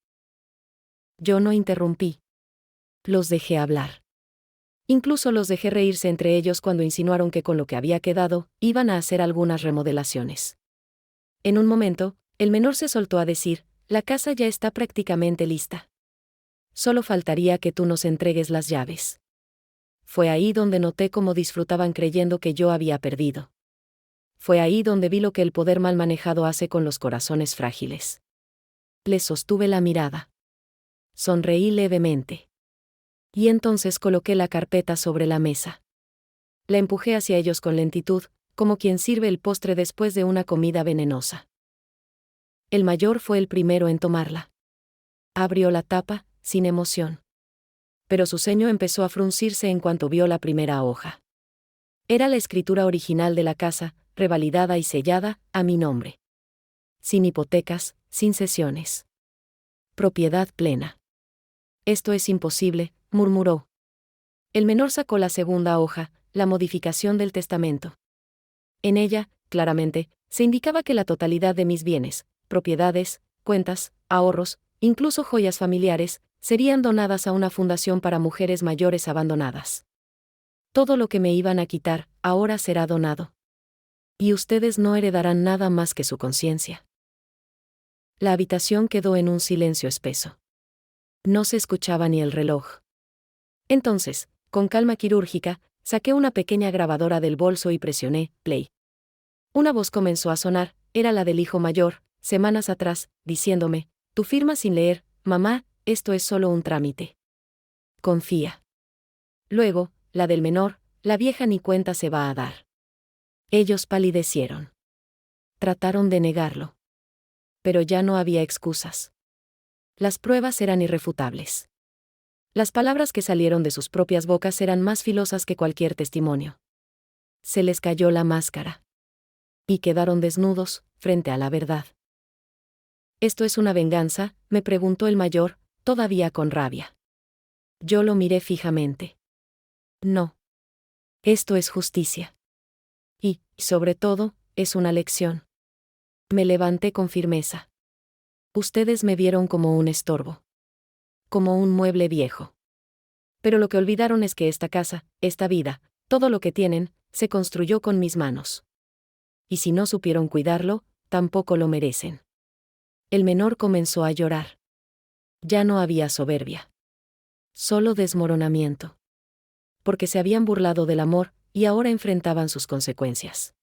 Yo no interrumpí. Los dejé hablar. Incluso los dejé reírse entre ellos cuando insinuaron que con lo que había quedado, iban a hacer algunas remodelaciones. En un momento, el menor se soltó a decir: la casa ya está prácticamente lista. Solo faltaría que tú nos entregues las llaves. Fue ahí donde noté cómo disfrutaban creyendo que yo había perdido. Fue ahí donde vi lo que el poder mal manejado hace con los corazones frágiles. Les sostuve la mirada. Sonreí levemente. Y entonces coloqué la carpeta sobre la mesa. La empujé hacia ellos con lentitud, como quien sirve el postre después de una comida venenosa. El mayor fue el primero en tomarla. Abrió la tapa, sin emoción. Pero su ceño empezó a fruncirse en cuanto vio la primera hoja. Era la escritura original de la casa, revalidada y sellada, a mi nombre. Sin hipotecas, sin cesiones. Propiedad plena. Esto es imposible, murmuró. El menor sacó la segunda hoja, la modificación del testamento. En ella, claramente, se indicaba que la totalidad de mis bienes, propiedades, cuentas, ahorros, incluso joyas familiares, serían donadas a una fundación para mujeres mayores abandonadas. Todo lo que me iban a quitar, ahora será donado. Y ustedes no heredarán nada más que su conciencia. La habitación quedó en un silencio espeso. No se escuchaba ni el reloj. Entonces, con calma quirúrgica, saqué una pequeña grabadora del bolso y presioné play. Una voz comenzó a sonar, era la del hijo mayor, semanas atrás, diciéndome: tú firmas sin leer, mamá, esto es solo un trámite. Confía. Luego, la del menor: la vieja ni cuenta se va a dar. Ellos palidecieron. Trataron de negarlo. Pero ya no había excusas. Las pruebas eran irrefutables. Las palabras que salieron de sus propias bocas eran más filosas que cualquier testimonio. Se les cayó la máscara. Y quedaron desnudos, frente a la verdad. ¿Esto es una venganza?, me preguntó el mayor, todavía con rabia. Yo lo miré fijamente. No. Esto es justicia. Y, sobre todo, es una lección. Me levanté con firmeza. Ustedes me vieron como un estorbo. Como un mueble viejo. Pero lo que olvidaron es que esta casa, esta vida, todo lo que tienen, se construyó con mis manos. Y si no supieron cuidarlo, tampoco lo merecen. El menor comenzó a llorar. Ya no había soberbia. Solo desmoronamiento. Porque se habían burlado del amor, y ahora enfrentaban sus consecuencias.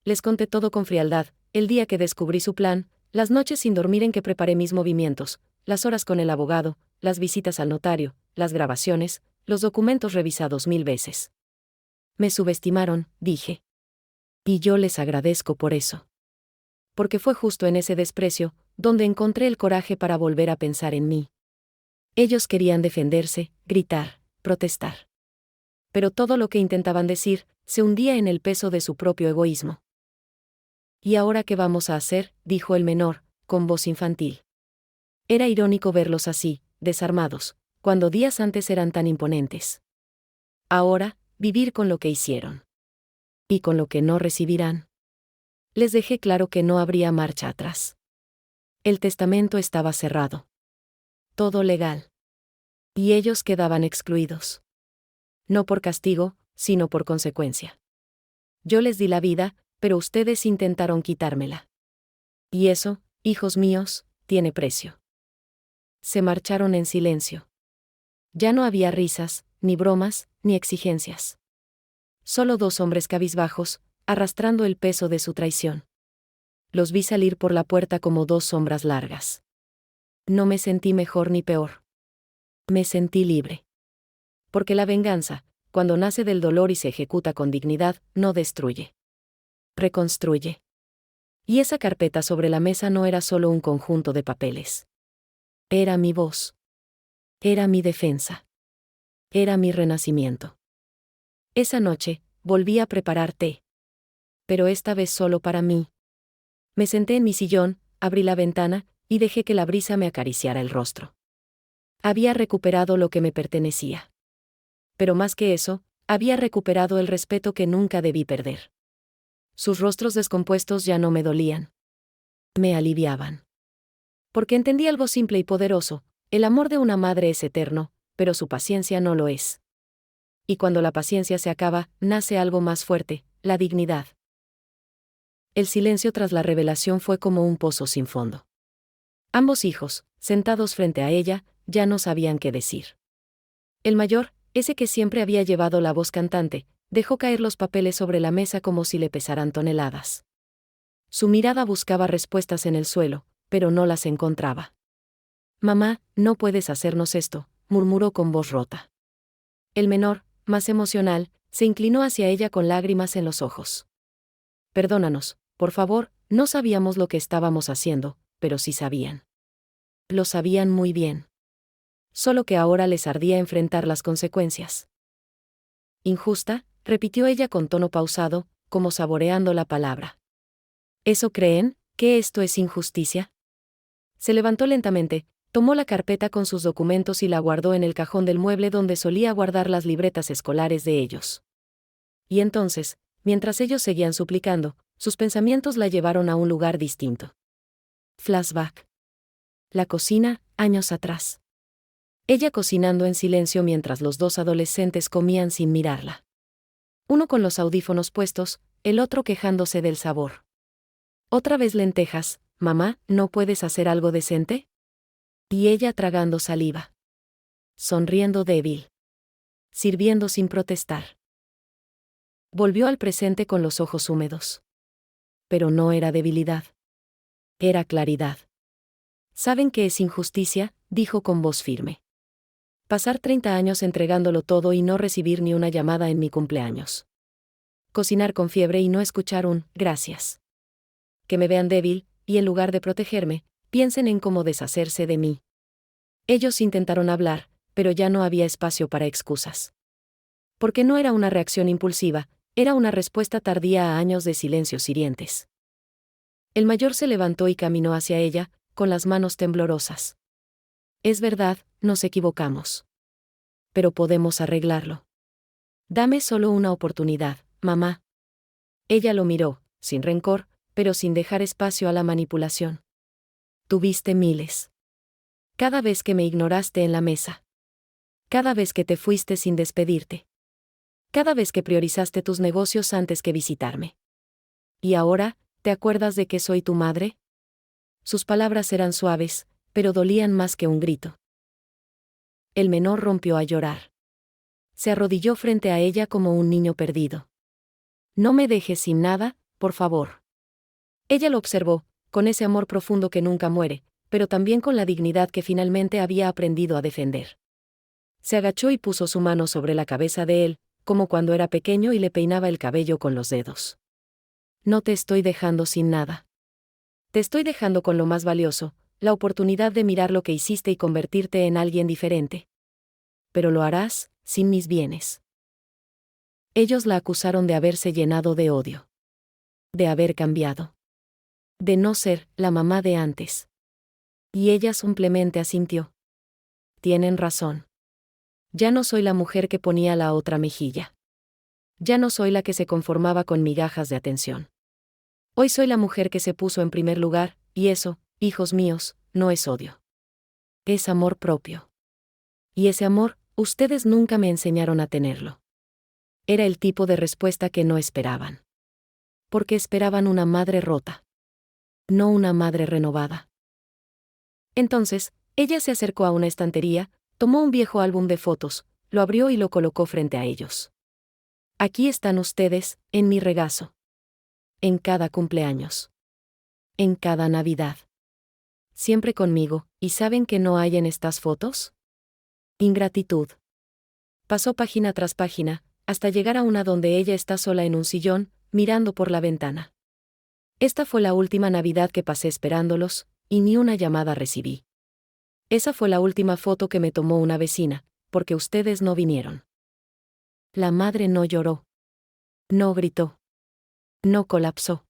Les conté todo con frialdad, el día que descubrí su plan, las noches sin dormir en que preparé mis movimientos, las horas con el abogado, las visitas al notario, las grabaciones, los documentos revisados 1000 veces. Me subestimaron, dije. Y yo les agradezco por eso. Porque fue justo en ese desprecio, donde encontré el coraje para volver a pensar en mí. Ellos querían defenderse, gritar, protestar. Pero todo lo que intentaban decir, se hundía en el peso de su propio egoísmo. ¿Y ahora qué vamos a hacer?, dijo el menor, con voz infantil. Era irónico verlos así, desarmados, cuando días antes eran tan imponentes. Ahora, vivir con lo que hicieron. Y con lo que no recibirán. Les dejé claro que no habría marcha atrás. El testamento estaba cerrado. Todo legal. Y ellos quedaban excluidos. No por castigo, sino por consecuencia. Yo les di la vida, pero ustedes intentaron quitármela. Y eso, hijos míos, tiene precio. Se marcharon en silencio. Ya no había risas, ni bromas, ni exigencias. Solo dos hombres cabizbajos, arrastrando el peso de su traición. Los vi salir por la puerta como dos sombras largas. No me sentí mejor ni peor. Me sentí libre. Porque la venganza, cuando nace del dolor y se ejecuta con dignidad, no destruye. Reconstruye. Y esa carpeta sobre la mesa no era solo un conjunto de papeles. Era mi voz. Era mi defensa. Era mi renacimiento. Esa noche, volví a preparar té. Pero esta vez solo para mí. Me senté en mi sillón, abrí la ventana, y dejé que la brisa me acariciara el rostro. Había recuperado lo que me pertenecía. Pero más que eso, había recuperado el respeto que nunca debí perder. Sus rostros descompuestos ya no me dolían. Me aliviaban. Porque entendí algo simple y poderoso: el amor de una madre es eterno, pero su paciencia no lo es. Y cuando la paciencia se acaba, nace algo más fuerte, la dignidad. El silencio tras la revelación fue como un pozo sin fondo. Ambos hijos, sentados frente a ella, ya no sabían qué decir. El mayor, ese que siempre había llevado la voz cantante, dejó caer los papeles sobre la mesa como si le pesaran toneladas. Su mirada buscaba respuestas en el suelo, pero no las encontraba. «Mamá, no puedes hacernos esto», murmuró con voz rota. El menor, más emocional, se inclinó hacia ella con lágrimas en los ojos. «Perdónanos, por favor, no sabíamos lo que estábamos haciendo», pero sí sabían. Lo sabían muy bien. Solo que ahora les ardía enfrentar las consecuencias. «Injusta», repitió ella con tono pausado, como saboreando la palabra. ¿Eso creen, que esto es injusticia? Se levantó lentamente, tomó la carpeta con sus documentos y la guardó en el cajón del mueble donde solía guardar las libretas escolares de ellos. Y entonces, mientras ellos seguían suplicando, sus pensamientos la llevaron a un lugar distinto. Flashback. La cocina, años atrás. Ella cocinando en silencio mientras los dos adolescentes comían sin mirarla. Uno con los audífonos puestos, el otro quejándose del sabor. Otra vez lentejas: «Mamá, ¿no puedes hacer algo decente?». Y ella tragando saliva. Sonriendo débil. Sirviendo sin protestar. Volvió al presente con los ojos húmedos. Pero no era debilidad. Era claridad. «¿Saben qué es injusticia?», dijo con voz firme. «Pasar 30 años entregándolo todo y no recibir ni una llamada en mi cumpleaños. Cocinar con fiebre y no escuchar un «gracias». Que me vean débil, y en lugar de protegerme, piensen en cómo deshacerse de mí». Ellos intentaron hablar, pero ya no había espacio para excusas. Porque no era una reacción impulsiva, era una respuesta tardía a años de silencios hirientes. El mayor se levantó y caminó hacia ella, con las manos temblorosas. «Es verdad, nos equivocamos. Pero podemos arreglarlo». Dame solo una oportunidad, mamá. Ella lo miró, sin rencor, pero sin dejar espacio a la manipulación. Tuviste miles. Cada vez que me ignoraste en la mesa. Cada vez que te fuiste sin despedirte. Cada vez que priorizaste tus negocios antes que visitarme. ¿Y ahora, te acuerdas de que soy tu madre? Sus palabras eran suaves, pero dolían más que un grito. El menor rompió a llorar. Se arrodilló frente a ella como un niño perdido. No me dejes sin nada, por favor. Ella lo observó, con ese amor profundo que nunca muere, pero también con la dignidad que finalmente había aprendido a defender. Se agachó y puso su mano sobre la cabeza de él, como cuando era pequeño y le peinaba el cabello con los dedos. No te estoy dejando sin nada. Te estoy dejando con lo más valioso, la oportunidad de mirar lo que hiciste y convertirte en alguien diferente. Pero lo harás, sin mis bienes. Ellos la acusaron de haberse llenado de odio. De haber cambiado. De no ser la mamá de antes. Y ella simplemente asintió. Tienen razón. Ya no soy la mujer que ponía la otra mejilla. Ya no soy la que se conformaba con migajas de atención. Hoy soy la mujer que se puso en primer lugar, y eso, hijos míos, no es odio. Es amor propio. Y ese amor, ustedes nunca me enseñaron a tenerlo. Era el tipo de respuesta que no esperaban. Porque esperaban una madre rota. No una madre renovada. Entonces, ella se acercó a una estantería, tomó un viejo álbum de fotos, lo abrió y lo colocó frente a ellos. Aquí están ustedes, en mi regazo. En cada cumpleaños. En cada Navidad. Siempre conmigo, ¿y saben qué no hay en estas fotos? Ingratitud. Pasó página tras página, hasta llegar a una donde ella está sola en un sillón, mirando por la ventana. Esta fue la última Navidad que pasé esperándolos, y ni una llamada recibí. Esa fue la última foto que me tomó una vecina, porque ustedes no vinieron. La madre no lloró. No gritó. No colapsó.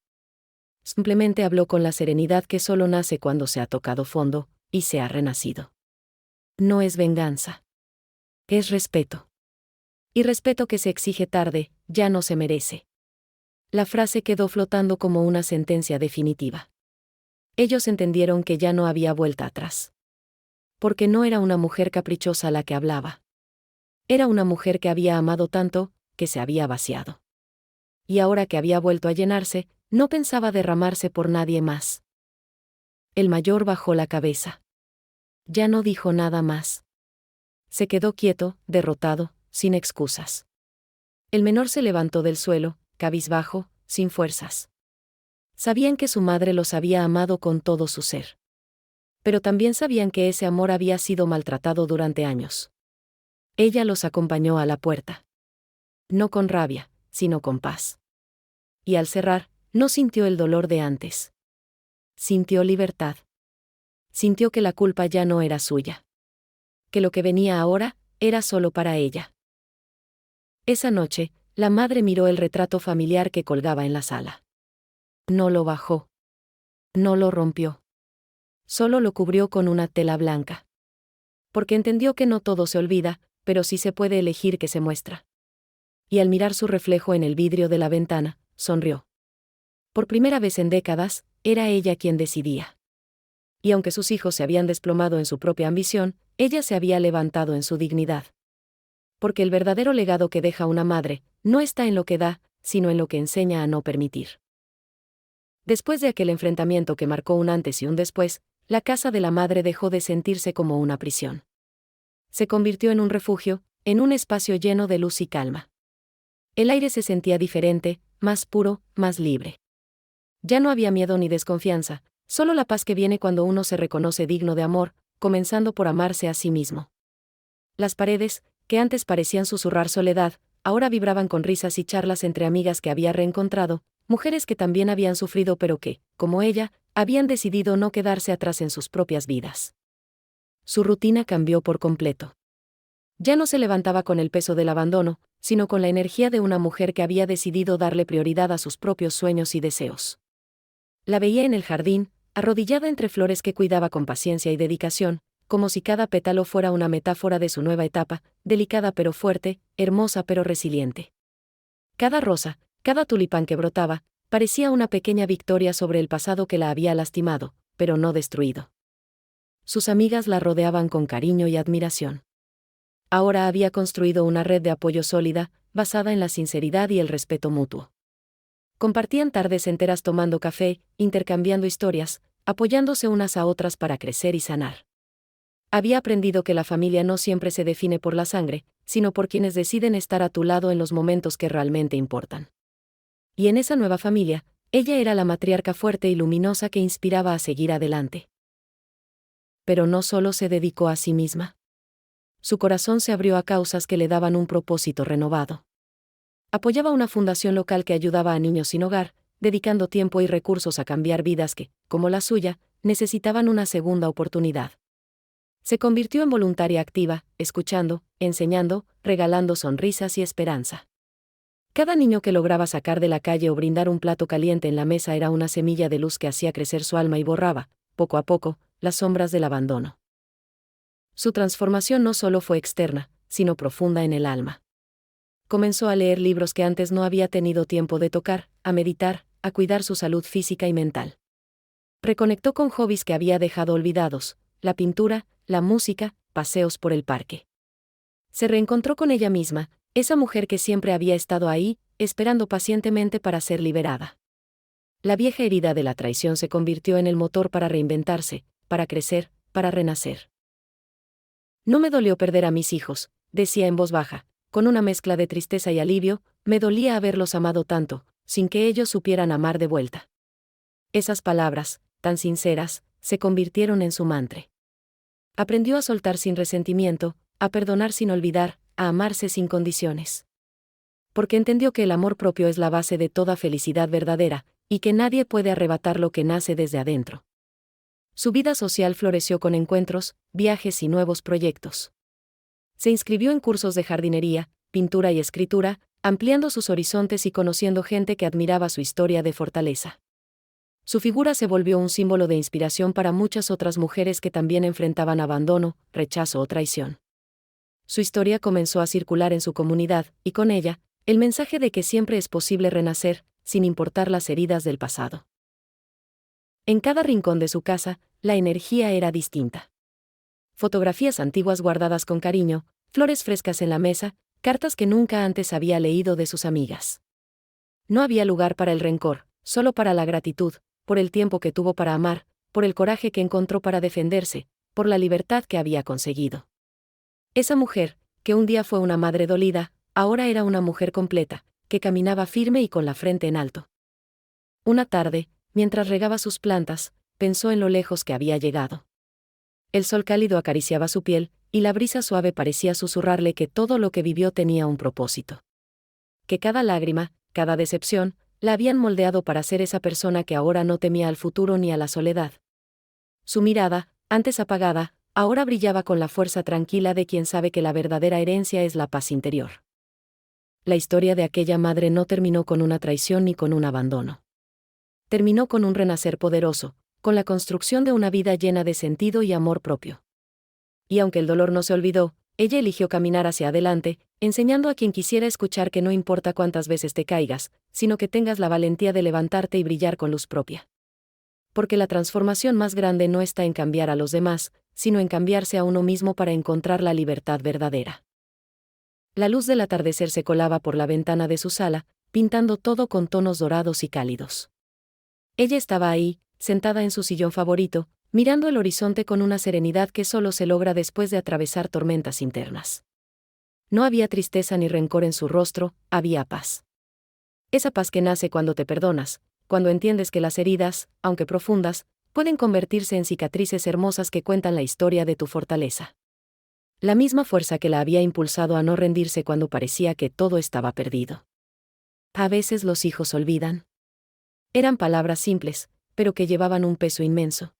Simplemente habló con la serenidad que solo nace cuando se ha tocado fondo, y se ha renacido. No es venganza. Es respeto. Y respeto que se exige tarde, ya no se merece. La frase quedó flotando como una sentencia definitiva. Ellos entendieron que ya no había vuelta atrás. Porque no era una mujer caprichosa la que hablaba. Era una mujer que había amado tanto, que se había vaciado. Y ahora que había vuelto a llenarse, no pensaba derramarse por nadie más. El mayor bajó la cabeza. Ya no dijo nada más. Se quedó quieto, derrotado, sin excusas. El menor se levantó del suelo, cabizbajo, sin fuerzas. Sabían que su madre los había amado con todo su ser. Pero también sabían que ese amor había sido maltratado durante años. Ella los acompañó a la puerta. No con rabia, sino con paz. Y al cerrar, no sintió el dolor de antes. Sintió libertad. Sintió que la culpa ya no era suya. Que lo que venía ahora, era solo para ella. Esa noche, la madre miró el retrato familiar que colgaba en la sala. No lo bajó. No lo rompió. Solo lo cubrió con una tela blanca. Porque entendió que no todo se olvida, pero sí se puede elegir que se muestra. Y al mirar su reflejo en el vidrio de la ventana, sonrió. Por primera vez en décadas, era ella quien decidía. Y aunque sus hijos se habían desplomado en su propia ambición, ella se había levantado en su dignidad. Porque el verdadero legado que deja una madre, no está en lo que da, sino en lo que enseña a no permitir. Después de aquel enfrentamiento que marcó un antes y un después, la casa de la madre dejó de sentirse como una prisión. Se convirtió en un refugio, en un espacio lleno de luz y calma. El aire se sentía diferente, más puro, más libre. Ya no había miedo ni desconfianza, solo la paz que viene cuando uno se reconoce digno de amor, comenzando por amarse a sí mismo. Las paredes, que antes parecían susurrar soledad, ahora vibraban con risas y charlas entre amigas que había reencontrado, mujeres que también habían sufrido pero que, como ella, habían decidido no quedarse atrás en sus propias vidas. Su rutina cambió por completo. Ya no se levantaba con el peso del abandono, sino con la energía de una mujer que había decidido darle prioridad a sus propios sueños y deseos. La veía en el jardín, arrodillada entre flores que cuidaba con paciencia y dedicación, como si cada pétalo fuera una metáfora de su nueva etapa, delicada pero fuerte, hermosa pero resiliente. Cada rosa, cada tulipán que brotaba, parecía una pequeña victoria sobre el pasado que la había lastimado, pero no destruido. Sus amigas la rodeaban con cariño y admiración. Ahora había construido una red de apoyo sólida, basada en la sinceridad y el respeto mutuo. Compartían tardes enteras tomando café, intercambiando historias, apoyándose unas a otras para crecer y sanar. Había aprendido que la familia no siempre se define por la sangre, sino por quienes deciden estar a tu lado en los momentos que realmente importan. Y en esa nueva familia, ella era la matriarca fuerte y luminosa que inspiraba a seguir adelante. Pero no solo se dedicó a sí misma. Su corazón se abrió a causas que le daban un propósito renovado. Apoyaba una fundación local que ayudaba a niños sin hogar, dedicando tiempo y recursos a cambiar vidas que, como la suya, necesitaban una segunda oportunidad. Se convirtió en voluntaria activa, escuchando, enseñando, regalando sonrisas y esperanza. Cada niño que lograba sacar de la calle o brindar un plato caliente en la mesa era una semilla de luz que hacía crecer su alma y borraba, poco a poco, las sombras del abandono. Su transformación no solo fue externa, sino profunda en el alma. Comenzó a leer libros que antes no había tenido tiempo de tocar, a meditar, a cuidar su salud física y mental. Reconectó con hobbies que había dejado olvidados, la pintura, la música, paseos por el parque. Se reencontró con ella misma, esa mujer que siempre había estado ahí, esperando pacientemente para ser liberada. La vieja herida de la traición se convirtió en el motor para reinventarse, para crecer, para renacer. No me dolió perder a mis hijos, decía en voz baja, con una mezcla de tristeza y alivio, me dolía haberlos amado tanto, sin que ellos supieran amar de vuelta. Esas palabras, tan sinceras, se convirtieron en su mantra. Aprendió a soltar sin resentimiento, a perdonar sin olvidar, a amarse sin condiciones. Porque entendió que el amor propio es la base de toda felicidad verdadera, y que nadie puede arrebatar lo que nace desde adentro. Su vida social floreció con encuentros, viajes y nuevos proyectos. Se inscribió en cursos de jardinería, pintura y escritura, ampliando sus horizontes y conociendo gente que admiraba su historia de fortaleza. Su figura se volvió un símbolo de inspiración para muchas otras mujeres que también enfrentaban abandono, rechazo o traición. Su historia comenzó a circular en su comunidad, y con ella, el mensaje de que siempre es posible renacer, sin importar las heridas del pasado. En cada rincón de su casa, la energía era distinta. Fotografías antiguas guardadas con cariño, flores frescas en la mesa, cartas que nunca antes había leído de sus amigas. No había lugar para el rencor, solo para la gratitud, por el tiempo que tuvo para amar, por el coraje que encontró para defenderse, por la libertad que había conseguido. Esa mujer, que un día fue una madre dolida, ahora era una mujer completa, que caminaba firme y con la frente en alto. Una tarde, mientras regaba sus plantas, pensó en lo lejos que había llegado. El sol cálido acariciaba su piel, y la brisa suave parecía susurrarle que todo lo que vivió tenía un propósito. Que cada lágrima, cada decepción, la habían moldeado para ser esa persona que ahora no temía al futuro ni a la soledad. Su mirada, antes apagada, ahora brillaba con la fuerza tranquila de quien sabe que la verdadera herencia es la paz interior. La historia de aquella madre no terminó con una traición ni con un abandono. Terminó con un renacer poderoso, con la construcción de una vida llena de sentido y amor propio. Y aunque el dolor no se olvidó, ella eligió caminar hacia adelante, enseñando a quien quisiera escuchar que no importa cuántas veces te caigas, sino que tengas la valentía de levantarte y brillar con luz propia. Porque la transformación más grande no está en cambiar a los demás, sino en cambiarse a uno mismo para encontrar la libertad verdadera. La luz del atardecer se colaba por la ventana de su sala, pintando todo con tonos dorados y cálidos. Ella estaba ahí, sentada en su sillón favorito, mirando el horizonte con una serenidad que solo se logra después de atravesar tormentas internas. No había tristeza ni rencor en su rostro, había paz. Esa paz que nace cuando te perdonas, cuando entiendes que las heridas, aunque profundas, pueden convertirse en cicatrices hermosas que cuentan la historia de tu fortaleza. La misma fuerza que la había impulsado a no rendirse cuando parecía que todo estaba perdido. A veces los hijos olvidan. Eran palabras simples, pero que llevaban un peso inmenso.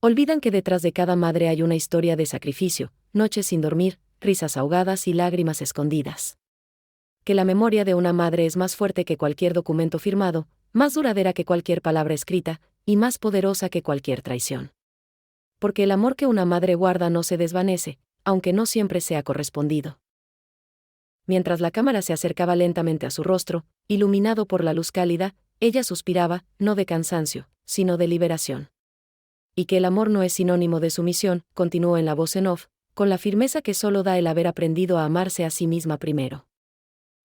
Olvidan que detrás de cada madre hay una historia de sacrificio, noches sin dormir, risas ahogadas y lágrimas escondidas. Que la memoria de una madre es más fuerte que cualquier documento firmado, más duradera que cualquier palabra escrita, y más poderosa que cualquier traición. Porque el amor que una madre guarda no se desvanece, aunque no siempre sea correspondido. Mientras la cámara se acercaba lentamente a su rostro, iluminado por la luz cálida, ella suspiraba, no de cansancio, sino de liberación. Y que el amor no es sinónimo de sumisión, continuó en la voz en off, con la firmeza que solo da el haber aprendido a amarse a sí misma primero.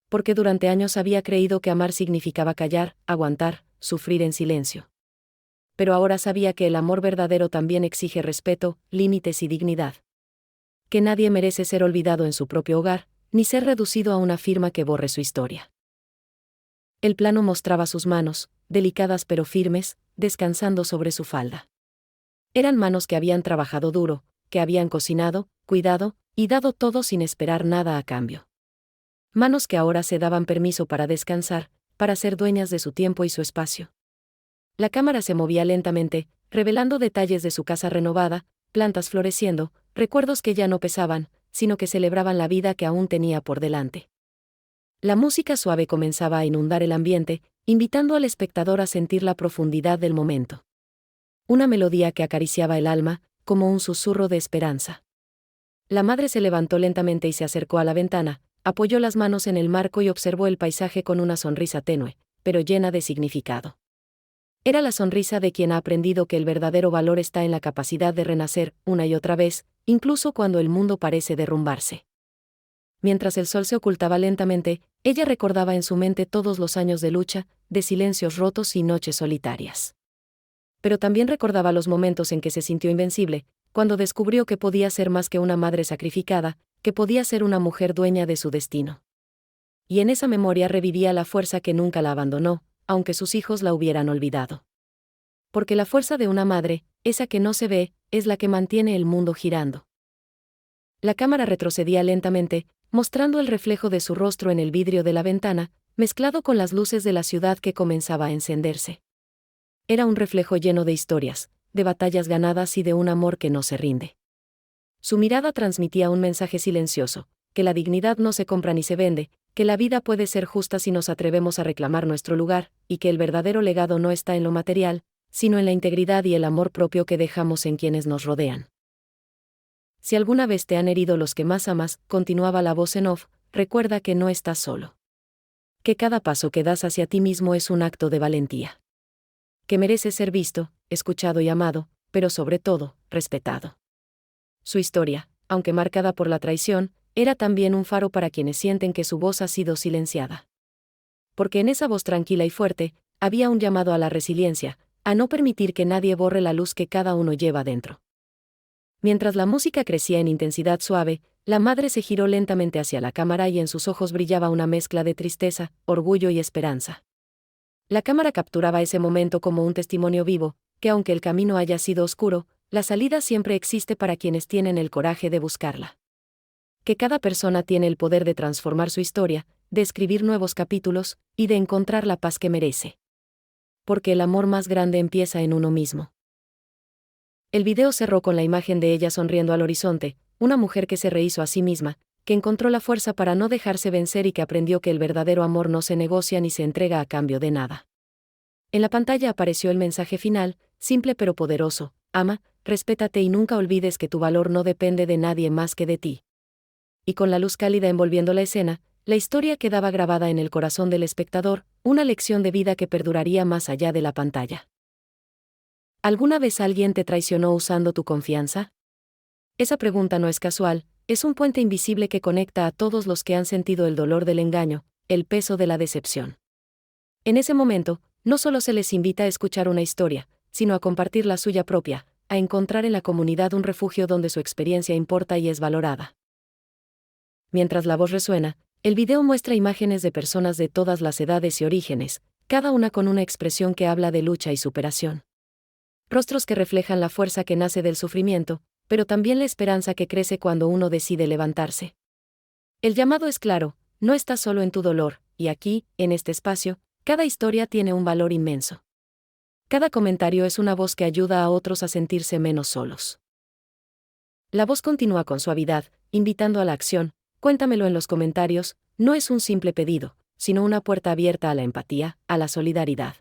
Porque durante años había creído que amar significaba callar, aguantar, sufrir en silencio. Pero ahora sabía que el amor verdadero también exige respeto, límites y dignidad. Que nadie merece ser olvidado en su propio hogar, ni ser reducido a una firma que borre su historia. El plano mostraba sus manos, delicadas pero firmes, descansando sobre su falda. Eran manos que habían trabajado duro, que habían cocinado, cuidado, y dado todo sin esperar nada a cambio. Manos que ahora se daban permiso para descansar, para ser dueñas de su tiempo y su espacio. La cámara se movía lentamente, revelando detalles de su casa renovada, plantas floreciendo, recuerdos que ya no pesaban, sino que celebraban la vida que aún tenía por delante. La música suave comenzaba a inundar el ambiente, invitando al espectador a sentir la profundidad del momento. Una melodía que acariciaba el alma, como un susurro de esperanza. La madre se levantó lentamente y se acercó a la ventana, apoyó las manos en el marco y observó el paisaje con una sonrisa tenue, pero llena de significado. Era la sonrisa de quien ha aprendido que el verdadero valor está en la capacidad de renacer, una y otra vez, incluso cuando el mundo parece derrumbarse. Mientras el sol se ocultaba lentamente, ella recordaba en su mente todos los años de lucha, de silencios rotos y noches solitarias. Pero también recordaba los momentos en que se sintió invencible, cuando descubrió que podía ser más que una madre sacrificada, que podía ser una mujer dueña de su destino. Y en esa memoria revivía la fuerza que nunca la abandonó, aunque sus hijos la hubieran olvidado. Porque la fuerza de una madre, esa que no se ve, es la que mantiene el mundo girando. La cámara retrocedía lentamente, mostrando el reflejo de su rostro en el vidrio de la ventana, mezclado con las luces de la ciudad que comenzaba a encenderse. Era un reflejo lleno de historias, de batallas ganadas y de un amor que no se rinde. Su mirada transmitía un mensaje silencioso, que la dignidad no se compra ni se vende, que la vida puede ser justa si nos atrevemos a reclamar nuestro lugar, y que el verdadero legado no está en lo material, sino en la integridad y el amor propio que dejamos en quienes nos rodean. Si alguna vez te han herido los que más amas, continuaba la voz en off, recuerda que no estás solo. Que cada paso que das hacia ti mismo es un acto de valentía. Que mereces ser visto, escuchado y amado, pero sobre todo, respetado. Su historia, aunque marcada por la traición, era también un faro para quienes sienten que su voz ha sido silenciada. Porque en esa voz tranquila y fuerte, había un llamado a la resiliencia, a no permitir que nadie borre la luz que cada uno lleva dentro. Mientras la música crecía en intensidad suave, la madre se giró lentamente hacia la cámara y en sus ojos brillaba una mezcla de tristeza, orgullo y esperanza. La cámara capturaba ese momento como un testimonio vivo, que aunque el camino haya sido oscuro, la salida siempre existe para quienes tienen el coraje de buscarla. Que cada persona tiene el poder de transformar su historia, de escribir nuevos capítulos, y de encontrar la paz que merece. Porque el amor más grande empieza en uno mismo. El video cerró con la imagen de ella sonriendo al horizonte, una mujer que se rehizo a sí misma, que encontró la fuerza para no dejarse vencer y que aprendió que el verdadero amor no se negocia ni se entrega a cambio de nada. En la pantalla apareció el mensaje final, simple pero poderoso: ama, respétate y nunca olvides que tu valor no depende de nadie más que de ti. Y con la luz cálida envolviendo la escena, la historia quedaba grabada en el corazón del espectador, una lección de vida que perduraría más allá de la pantalla. ¿Alguna vez alguien te traicionó usando tu confianza? Esa pregunta no es casual, es un puente invisible que conecta a todos los que han sentido el dolor del engaño, el peso de la decepción. En ese momento, no solo se les invita a escuchar una historia, sino a compartir la suya propia, a encontrar en la comunidad un refugio donde su experiencia importa y es valorada. Mientras la voz resuena, el video muestra imágenes de personas de todas las edades y orígenes, cada una con una expresión que habla de lucha y superación. Rostros que reflejan la fuerza que nace del sufrimiento, pero también la esperanza que crece cuando uno decide levantarse. El llamado es claro: no estás solo en tu dolor, y aquí, en este espacio, cada historia tiene un valor inmenso. Cada comentario es una voz que ayuda a otros a sentirse menos solos. La voz continúa con suavidad, invitando a la acción. Cuéntamelo en los comentarios, no es un simple pedido, sino una puerta abierta a la empatía, a la solidaridad.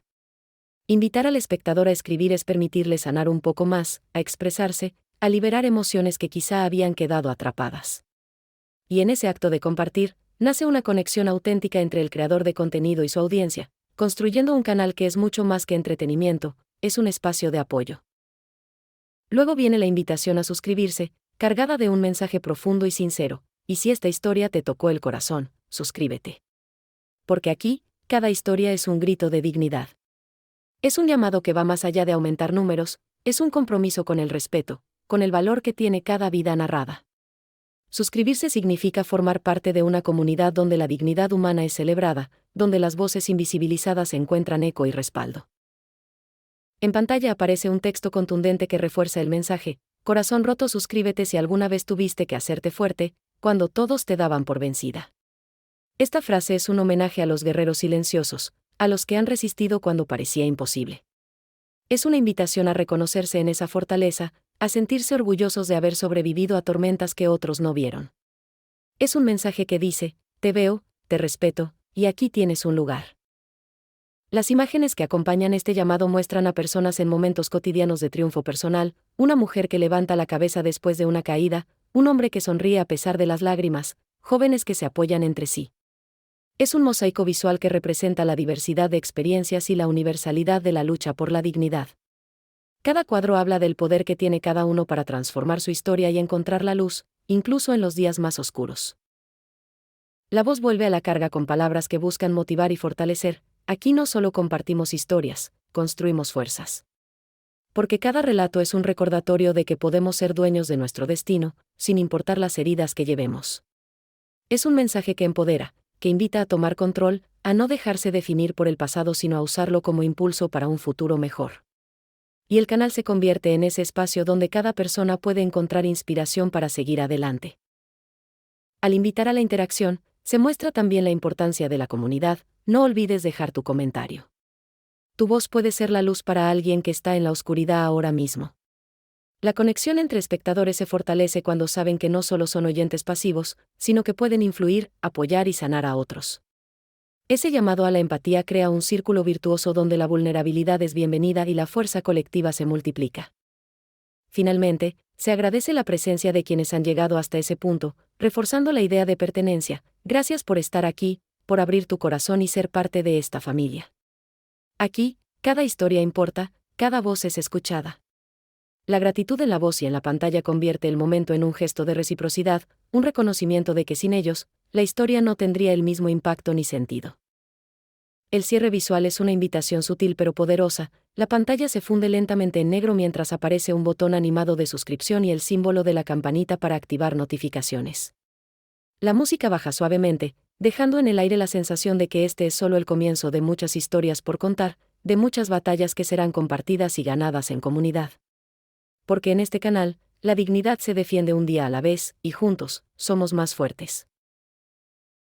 Invitar al espectador a escribir es permitirle sanar un poco más, a expresarse, a liberar emociones que quizá habían quedado atrapadas. Y en ese acto de compartir, nace una conexión auténtica entre el creador de contenido y su audiencia, construyendo un canal que es mucho más que entretenimiento, es un espacio de apoyo. Luego viene la invitación a suscribirse, cargada de un mensaje profundo y sincero, y si esta historia te tocó el corazón, suscríbete. Porque aquí, cada historia es un grito de dignidad. Es un llamado que va más allá de aumentar números, es un compromiso con el respeto, con el valor que tiene cada vida narrada. Suscribirse significa formar parte de una comunidad donde la dignidad humana es celebrada, donde las voces invisibilizadas encuentran eco y respaldo. En pantalla aparece un texto contundente que refuerza el mensaje: corazón roto, suscríbete si alguna vez tuviste que hacerte fuerte, cuando todos te daban por vencida. Esta frase es un homenaje a los guerreros silenciosos, a los que han resistido cuando parecía imposible. Es una invitación a reconocerse en esa fortaleza, a sentirse orgullosos de haber sobrevivido a tormentas que otros no vieron. Es un mensaje que dice: te veo, te respeto, y aquí tienes un lugar. Las imágenes que acompañan este llamado muestran a personas en momentos cotidianos de triunfo personal, una mujer que levanta la cabeza después de una caída, un hombre que sonríe a pesar de las lágrimas, jóvenes que se apoyan entre sí. Es un mosaico visual que representa la diversidad de experiencias y la universalidad de la lucha por la dignidad. Cada cuadro habla del poder que tiene cada uno para transformar su historia y encontrar la luz, incluso en los días más oscuros. La voz vuelve a la carga con palabras que buscan motivar y fortalecer. Aquí no solo compartimos historias, construimos fuerzas. Porque cada relato es un recordatorio de que podemos ser dueños de nuestro destino, sin importar las heridas que llevemos. Es un mensaje que empodera, que invita a tomar control, a no dejarse definir por el pasado sino a usarlo como impulso para un futuro mejor. Y el canal se convierte en ese espacio donde cada persona puede encontrar inspiración para seguir adelante. Al invitar a la interacción, se muestra también la importancia de la comunidad. No olvides dejar tu comentario. Tu voz puede ser la luz para alguien que está en la oscuridad ahora mismo. La conexión entre espectadores se fortalece cuando saben que no solo son oyentes pasivos, sino que pueden influir, apoyar y sanar a otros. Ese llamado a la empatía crea un círculo virtuoso donde la vulnerabilidad es bienvenida y la fuerza colectiva se multiplica. Finalmente, se agradece la presencia de quienes han llegado hasta ese punto, reforzando la idea de pertenencia. Gracias por estar aquí, por abrir tu corazón y ser parte de esta familia. Aquí, cada historia importa, cada voz es escuchada. La gratitud en la voz y en la pantalla convierte el momento en un gesto de reciprocidad, un reconocimiento de que sin ellos, la historia no tendría el mismo impacto ni sentido. El cierre visual es una invitación sutil pero poderosa. La pantalla se funde lentamente en negro mientras aparece un botón animado de suscripción y el símbolo de la campanita para activar notificaciones. La música baja suavemente, dejando en el aire la sensación de que este es solo el comienzo de muchas historias por contar, de muchas batallas que serán compartidas y ganadas en comunidad. Porque en este canal, la dignidad se defiende un día a la vez, y juntos, somos más fuertes.